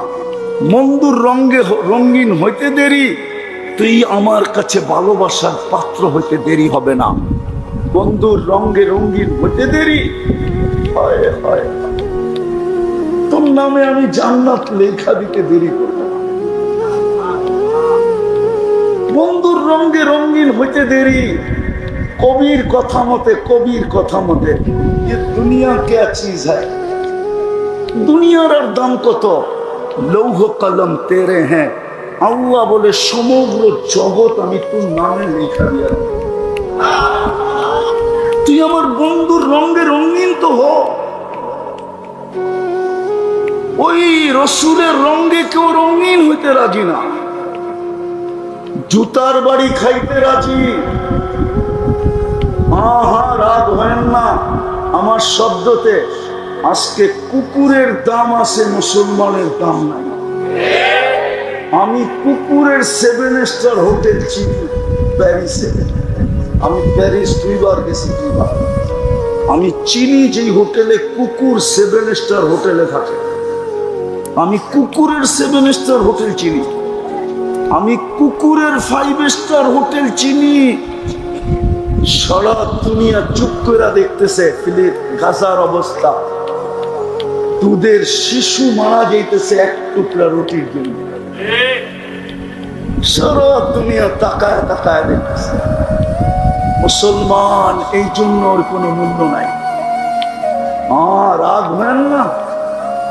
বন্ধুর রঙে রঙিন হইতে দেরি, তুই আমার কাছে ভালোবাসার পাত্র হইতে দেরি হবে না। বন্ধুর রঙে রঙিন হইতে দেরি, হায় হায়, তোর নামে আমি জান্নাত লেখা দিতে দেরি করব না। বন্ধুর রঙে রঙিন হইতে দেরি, কবির কথা মতে দুনিয়া কে চিজ হ্যায়, দুনিয়ার আর দাম কত? লৌহ কলম তেরে হ্যাঁ, আল্লাহ বলে সমগ্র জগৎ আমি তোর নামে লেখা দিয়া। তুই আমার বন্ধুর রঙে রঙিন তো হ। ওই রসুলের রঙে কেউ রঙিন হইতে রাজি না, জুতার বাড়ি খাইতে রাজি। রাগ হয় না আমার শব্দতে। আজকে কুকুরের দাম আছে, মুসলমানের দাম নাই। আমি কুকুরের 7 স্টার হোটেল চিনি প্যারিসে। আমি প্যারিস 2 বার গেছি, 2 বার। আমি চিনি যেই হোটেলে কুকুর 7 স্টার হোটেলে থাকে। আমি কুকুরের 7 স্টার হোটেল চিনি। আমি কুকুরের 5 স্টার হোটেল চিনি। সারা দুনিয়া চুপ করে দেখতেছে গাজার অবস্থা। দুধের শিশু মারা যাইতেছে 1 টুকরা রুটির জন্য। সারা দুনিয়া তাকায় তাকায় দেখতেছে। মুসলমান এই জন্য ওর কোনো মূল্য নাই। রাগ হয় না,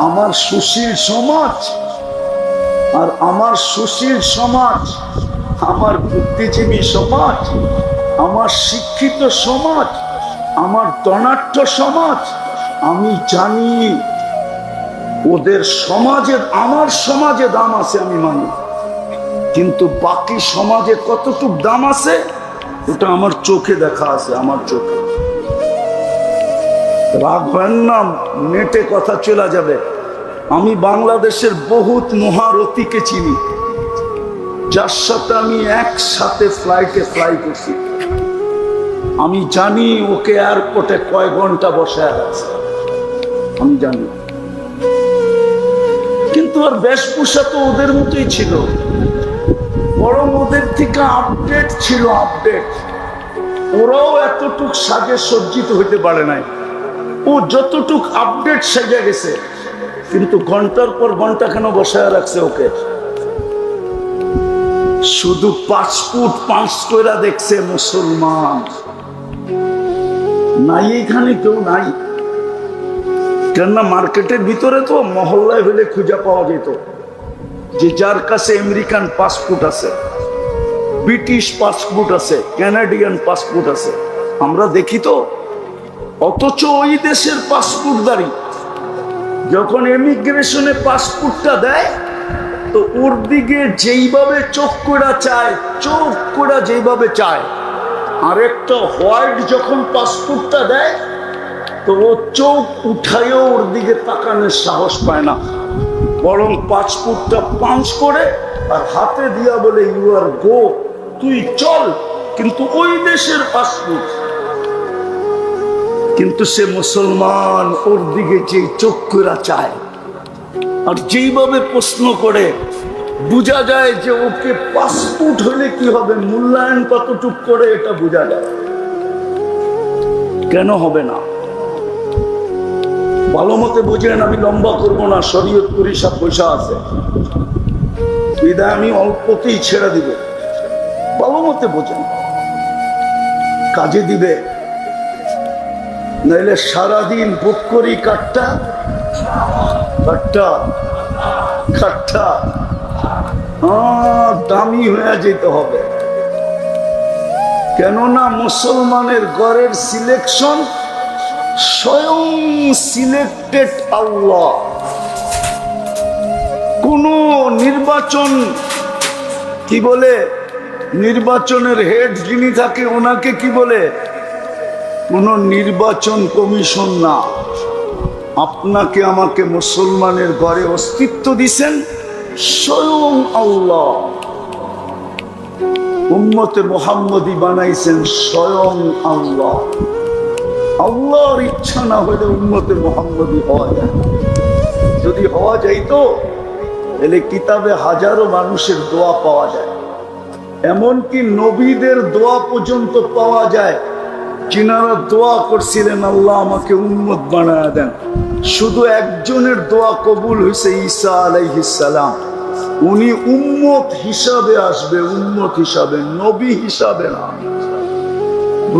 আমার সুশীল সমাজ, আর আমার সুশীল সমাজ, আমার বুদ্ধিজীবী সমাজ, আমার শিক্ষিত সমাজ, আমার ধনাঢ্য সমাজ, আমি জানি ওদের সমাজে, আমার সমাজে দাম আছে আমি মানি, কিন্তু বাকি সমাজে কতটুক দাম আছে ওটা আমার চোখে দেখা আছে, আমার চোখে। রাগ হয় না, নেটে কথা চলে যাবে। আমি বাংলাদেশের বহুত মহারথীকে চিনি, যার সাথে আমি একসাথে ফ্লাইটে ফ্লাই করছি। আমি জানি ওকে এয়ারপোর্টে কয় ঘন্টা বসে আছে, আমি জানি। কিন্তু আর বেশভূষা তো ওদের মতোই ছিল, বরং ওদের থেকে আপডেট ছিল, আপডেট। ওরাও এতটুক সাজে সজ্জিত হইতে পারে নাই। ও যতটুক আপডেট সেজে গেছে, কিন্তু ঘন্টার পর ঘন্টা কেন বসায় রাখছে ওকে? শুধু 5 ফুট 5 কইরা দেখছে মুসলমান নাই, এখানে কেউ নাই। কেননা মার্কেটের ভিতরে তো মহল্লায় হলে খুঁজে পাওয়া যেত যে যার কাছে আমেরিকান পাসপোর্ট আছে, ব্রিটিশ পাসপোর্ট আছে, কানাডিয়ান পাসপোর্ট আছে, আমরা দেখি তো। অথচ ওই দেশের পাসপোর্টদারি যখন ইমিগ্রেশনে পাসপোর্টটা দেয়, তো ওর দিকে যেইভাবে চোখ করে চায়, চোখ করে যেইভাবে চায়, আর একটা হোয়াইট যখন পাসপোর্টটা দেয়, তো ও চোখ উঠাইও ওর দিকে তাকানোর সাহস পায় না। বরং পাসপোর্টটা পাঞ্চ করে আর হাতে দিয়া বলে ইউ আর গো, তুই চল, কিন্তু ওই দেশের পাসপোর্ট। কিন্তু সে মুসলমান, ওর দিকে যে চক্ষুরা চায় আর যেইভাবে প্রশ্ন করে, বোঝা যায় যে ওকে পাসপোর্ট হলে কি হবে, মূল্যায়ন কতটুক করে এটা বোঝা যায়। কেন হবে না? ভালো মতে বুঝেন, আমি লম্বা করবো না, শরীয়তপুরি সব পয়সা আছে, বিদায় আমি অল্পতেই ছেড়ে দিব। ভালো মতে বোঝেন, কাজে দিবে, নাইলে সারাদিন বুক করি কাটটা কাটটা কাটটা দামি হয়ে যেতে হবে। কেননা মুসলমানের ঘরের সিলেকশন স্বয়ং সিলেক্টেড আল্লাহ। কোন নির্বাচন কি বলে, নির্বাচনের হেড যিনি থাকে ওনাকে কি বলে, কোন নির্বাচন কমিশন না। আপনাকে আমাকে মুসলমানের ঘরে অস্তিত্ব দিছেন স্বয়ং আল্লাহ। উম্মতে মুহাম্মদী বানাইছেন স্বয়ং আল্লাহ। আল্লাহর ইচ্ছা না হলে উম্মতে মুহাম্মদী হওয়া যায়। যদি হওয়া যাইতো তাহলে কিতাবে হাজারো মানুষের দোয়া পাওয়া যায়, এমনকি নবীদের দোয়া পর্যন্ত পাওয়া যায়, যিনারা দোয়া করছিলেন আল্লাহ আমাকে উম্মত বানায়া দেন। শুধু একজনের দোয়া কবুল হয়েছে, ঈসা আলাইহিস সালাম। উনি উম্মত হিসাবে আসবে, উম্মত হিসাবে, নবী হিসাবে না,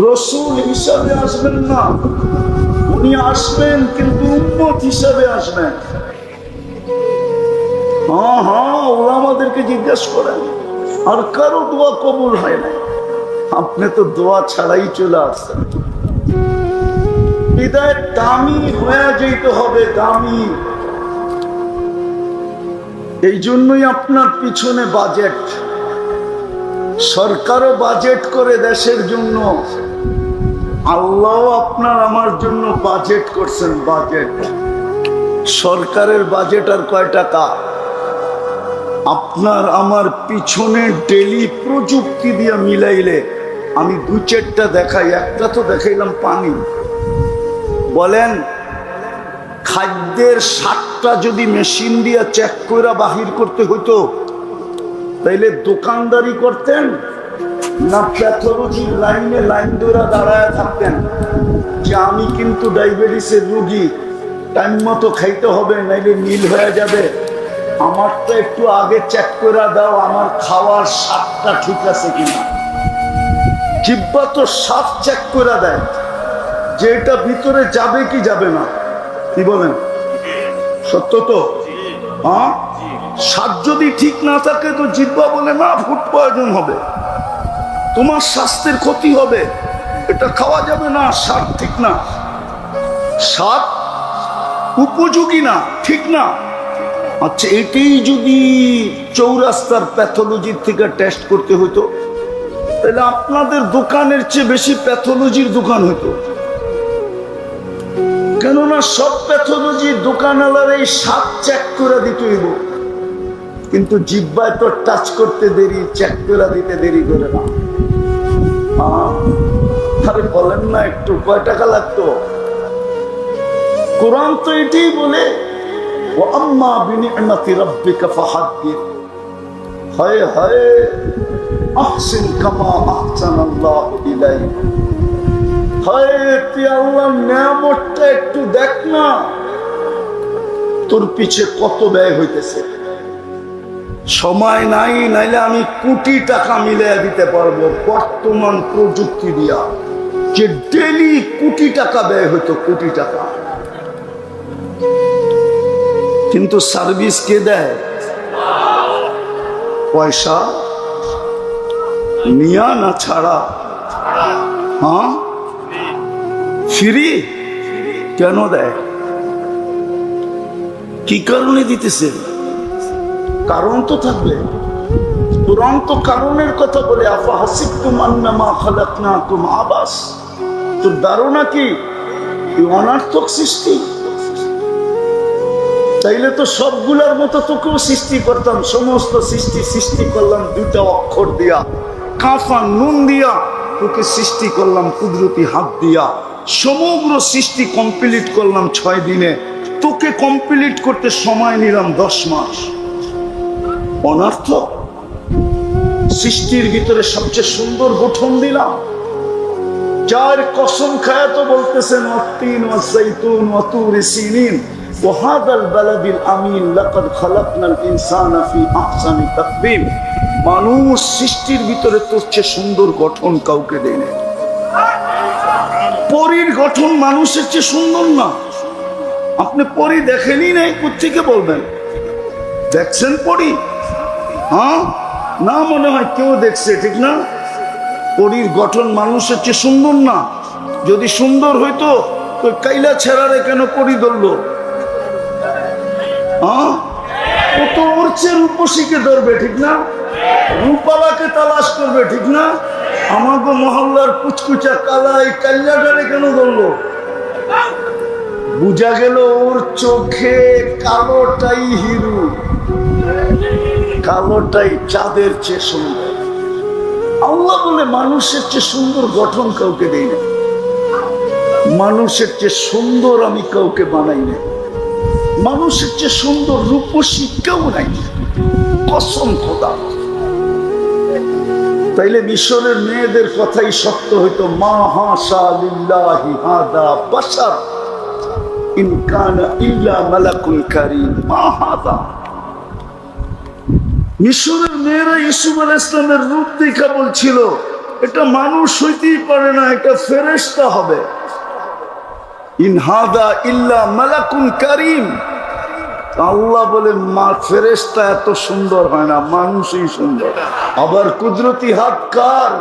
রাসূল হিসাবে আসবেন না। উনি আসবেন কিন্তু উম্মত হিসাবে আসবেন। হ্যাঁ, ওরা আমাদেরকে জিজ্ঞেস করেন, আর কারো দোয়া কবুল হয় নাই। আপনি তো দোয়া ছাড়াই চলে আসছেন। বিদায় দামি হয়ে যেতে হবে, দামি। এই জন্যই আপনার পিছনে বাজেট, সরকারও বাজেট করে দেশের জন্য, আল্লাহ আপনার আমার জন্য বাজেট করছেন। বাজেট, সরকারের বাজেট আর কয় টাকা? আপনার আমার পিছনে ডেলি প্রযুক্তি দিয়ে মিলাইলে আমি দু চারটা দেখাই। একটা তো দেখাইলাম পানি। বলেন খাদ্যের 7টা যদি মেশিন দিয়ে চেক করে বাহির করতে হইতো তাইলে দোকানদারি করতেন না প্যাথোলজির লাইনে লাইন ধরে দাঁড়ায় থাকতেন যে আমি কিন্তু ডায়াবেটিসের রোগী, টাইম মতো খাইতে হবে নাইলে নীল হয়ে যাবে, আমারটা একটু আগে চেক করে দাও, আমার খাওয়ার স্বাদটা ঠিক আছে কিনা। জিহ্বা তো স্বাদ চেক করে দেয় যে এটা ভিতরে যাবে কি যাবে না। কি বলেন? সত্য তো? হ্যাঁ, স্বাদ যদি ঠিক না থাকে তো জিহ্বা বলে না, ফুড পয়জন হবে, তোমার স্বাস্থ্যের ক্ষতি হবে, এটা খাওয়া যাবে না, স্বাদ ঠিক না, স্বাদ উপযোগী না, ঠিক না। আচ্ছা, এটাই যদি চৌরাস্তার প্যাথোলজির থেকে টেস্ট করতে হতো তাহলে আপনাদের দোকানের চেয়ে বেশি প্যাথোলজির দোকান হতো। কেননা সব প্যাথোলজির দোকানওয়ালার এই স্বাদ চেক করে দিতে হইব, কিন্তু জিহ্বায় তো টাচ করতে দেরি, চেক করে দিতে দেরি করে না। আরে বলেন না, একটু কয় টাকা লাগতো? কোরআন তো এটাই বলে, وَأَمَّا بِنِعْمَةِ رَبِّكَ فَحَدِّثْ। হায় হায়, আহসিন কামা আহসান আল্লাহু ইলাইক। হায়, তুই আল্লাহর নিয়ামতটা একটু দেখ না, তোর পিছে কত ব্যয় হইতেছে। সময় নাই, নাইলে আমি কোটি টাকা মিলিয়ে দিতে পারবো বর্তমান প্রযুক্তি দিয়া, যে ডেলি কোটি টাকা ব্যয় হইতো, কোটি টাকা। কিন্তু সার্ভিস কে দেয়? পয়সা নিয়া না ছাড়া? হ্যাঁ, ফ্রি কেন দেয়? কি কারণে দিতেছে? কারণ তো থাকবে। কোরআন তো কারণের কথা বলে, আফা হাসিবতুম আন্নামা খালাকনাকুম আবাস। তোর ধারণা কি অনার্থক সৃষ্টি? তাইলে তো সবগুলার মতো তোকেও সৃষ্টি করতাম। সমস্ত সৃষ্টি করলাম দুইটা অক্ষর দিয়া, কাফা নুন দিয়া। তোকে সৃষ্টি করলাম কুদরতি হাত দিয়া। সমগ্র সৃষ্টি কমপ্লিট করলাম 6 দিনে। তোকে কমপ্লিট করতে সময় নিলাম 10 মাস। অনর্থ? সৃষ্টির ভিতরে সবচেয়ে সুন্দর গঠন দিলাম, যার কসম খায়া তো বলতেছেন ওয়াত্তিন ওয়াজ্জাইতুন ওয়া তুরি সিনিন ওয়া হাদাল বালাদিল আমিন লাকাদ খালাকনাল ইনসানা ফি আহসানি তাকওয়িম। মানুষ সৃষ্টির ভিতরে তোর চেয়ে সুন্দর গঠন কাউকে দেয় না। পরীর গঠন মানুষের চেয়ে সুন্দর না? আপনি পরী দেখেনই নাই, কোত্থেকে বলবেন? দেখছেন পরী? হ্যাঁ না, মনে হয় কেউ দেখছে, ঠিক না? পরীর গঠন মানুষের চেয়ে সুন্দর না। যদি সুন্দর হইতো তো কাইলা ছেড়ারে কেন পরী ধরলো? হ্যাঁ, ও তো ওর চেয়ে রূপসীকে ধরবে, ঠিক না? রূপালাকে তালাশ করবে, ঠিক না? আমাকে মহল্লার কুচকুচা কালাই কাল্লাটারে কেন ধরলো? বুঝা গেল ওর চোখে কালোটাই হিরু, কালোটাই চাঁদের চেয়ে সুন্দর। আল্লাহ বলে মানুষের চেয়ে সুন্দর গঠন কাউকে দেই না, মানুষের চেয়ে সুন্দর আমি কাউকে বানাই না, মানুষের চেয়ে সুন্দর রূপসী কেউ নাই, কসম খোদা। তাইলে মিশরের মেয়েদের কথাই সত্য হইতো, মা হাসা লিল্লাহি হাদা বাশার ইন কানা ইল্লা মালাকুন কারীম মা হাদা। মিশরের মেয়েরা ইউসুফ আলাইহিস সালামের রূপ দেখা বলছিল এটা মানুষ হইতেই পারে না, এটা ফেরেশতা হবে। ইন হাদা ইল্লা মালাকুন কারীম। আল্লাহ বলে মা ফেরেশতা এত সুন্দর হয় না, মানুষই সুন্দর। আবার কুদরতি হাত কার?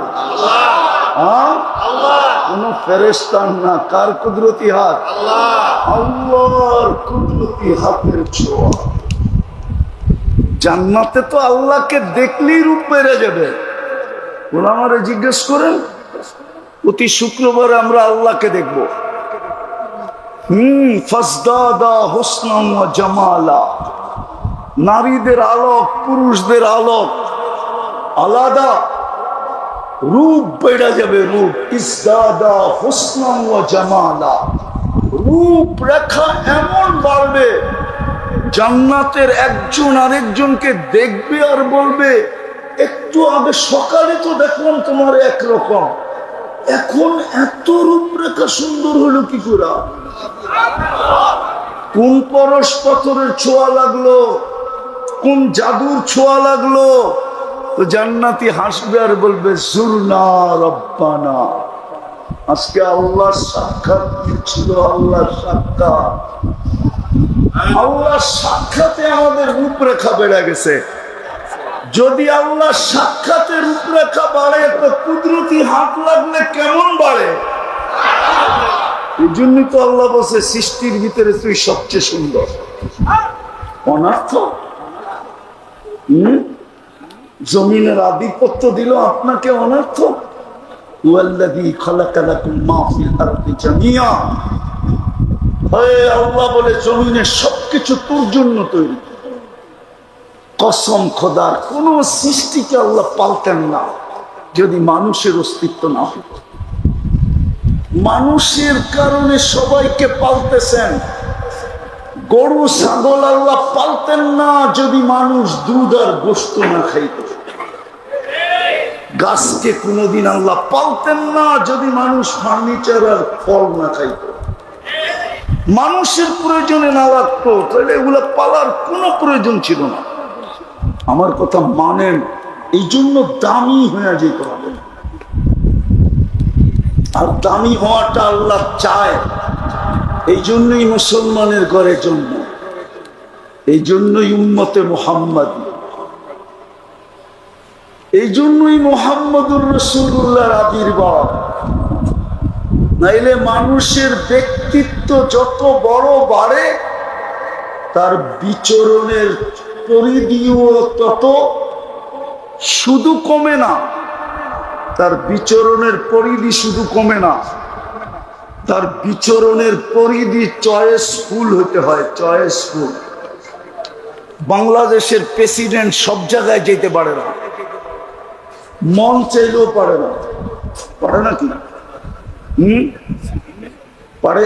কোন ফেরেশতার না। কার কুদরতি হাত? আল্লাহর কুদরতি হাতের ছোঁয়া। জান্নাতে তো আল্লাহকে দেখলেই রূপ বেড়ে যাবে। ওলামারে জিজ্ঞেস করেন, প্রতি শুক্রবারে আমরা আল্লাহকে দেখব। ফাসদাদা হুসনান ওয়া জামালা। নারীদের আলোক, পুরুষদের আলোক আলাদা, রূপ বেড়ে যাবে। রূপ ইসদাদা হুসনান ওয়া জামালা, রূপ রেখা এমন বাড়বে, জান্নাতের একজন আরেকজনকে দেখবে আর বলবে একটু আগে সকালে তো দেখলাম তোমার একরকম, এখন এত রূপরেখা সুন্দর হলো কি করে? কোন পরশ পাথরের ছোঁয়া লাগলো, কোন জাদুর ছোঁয়া লাগলো? তো জান্নাতি হাসবে আর বলবে জুরনা রব্বানা। আজকে আল্লাহর সাক্ষাৎ ছিল, আল্লাহর সাক্ষাৎ। আল্লাহর সাক্ষাতে আমাদের রূপরেখা বেড়ে গেছে। যদি আল্লাহর সাক্ষাতে রূপরেখা বাড়ে তো কুদরতি হাত লাগলে কেমন বাড়ে? এই জন্যই তো আল্লাহ বলছে সৃষ্টির ভিতরে তুই সবচেয়ে সুন্দর। অনার্থ? জমিনের আধিপত্য দিল আপনাকে, অনার্থ? ওয়াল্লাযী খালাকা লাকুম মা ফিল আরদি জামিয়া। আল্লাহ বলে জমিনের সবকিছু তোর জন্য তৈরি। কসম খোদার, কোন সৃষ্টিকে আল্লাহ পালতেন না যদি মানুষের অস্তিত্ব না হতো। মানুষের কারণে সবাইকে পালতেছেন। গরু ছাগল আল্লাহ পালতেন না যদি মানুষ দুধ আর গোশত না খাইত। গাছকে কোনোদিন আল্লাহ পালতেন না যদি মানুষ ফার্নিচার আর ফল না খাইত। মানুষের প্রয়োজনে না লাগতো তাহলে এগুলো পালার কোনো প্রয়োজন ছিল না। আমার কথা মানেন? এই জন্য দামি হয়ে যেত হবে, আর দামি হওয়াটা আল্লাহ চায়। এই জন্যই মুসলমানের ঘরে জন্ম, এই জন্যই উম্মতে মুহাম্মদ, এই জন্যই মুহাম্মদুর রাসূলুল্লাহর আবির্ভাব। নাইলে মানুষের ব্যক্তিত্ব যত বড় বাড়ে তার বিচরণের পরিধিও তত শুধু কমে না। তার বিচরণের পরিধি শুধু কমে না, তার বিচরণের পরিধি চয়েসফুল হতে হয়। চয়েসফুল বাংলাদেশের প্রেসিডেন্ট সব জায়গায় যেতে পারে না, মন চাইলেও পারে না। পারে নাকি? পারে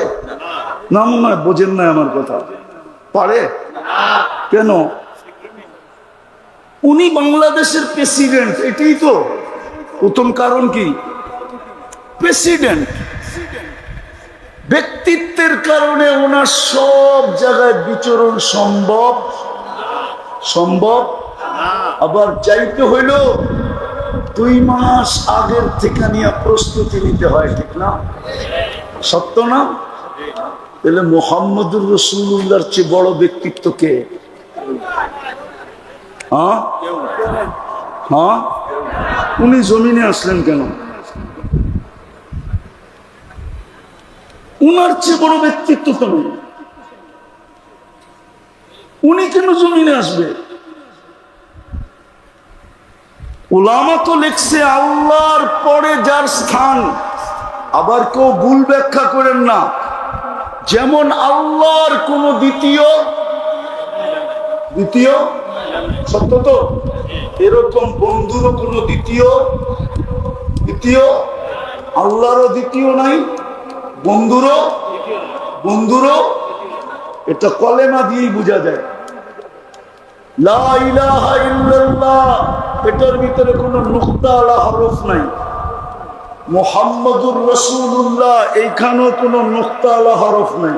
না? মনে হয় বোঝেন না আমার কথা। পারে কেন? উনি বাংলাদেশের প্রেসিডেন্ট, এটাই তো প্রথম কারণ। কি প্রেসিডেন্ট? ব্যক্তিত্বের কারণে ওনার সব জায়গায় বিচরণ সম্ভব সম্ভব আবার চাইতে হইল 2 মাস আগের থেকে নিয়ে প্রস্তুতি নিতে হয়, ঠিক না? সত্য না? তাহলে মুহাম্মদুর রাসূলুল্লাহর চেয়ে বড় ব্যক্তিত্ব কে? হ্যাঁ হ্যাঁ, উনি জমিনে আসলেন কেন? উনার চেয়ে বড় ব্যক্তিত্ব তো নেই, উনি কেন জমিনে আসবে? উলামা তো লিখছে আল্লাহর পরে যার স্থান। আবার কেউ ভুল ব্যাখ্যা করেন না, যেমন আল্লাহর কোন দ্বিতীয় সত্য তো, এরকম বন্ধুরও কোন দ্বিতীয় আল্লাহরও দ্বিতীয় নাই, বন্ধুরও এটা কলেমা দিয়েই বোঝা যায়। লা ইলাহা ইল্লাল্লাহ, এটার ভিতরে কোনো নুকতা আলা হরফ নাই। মুহাম্মাদুর রাসূলুল্লাহ, এইখানেও কোনো নুকতা আলা হরফ নাই।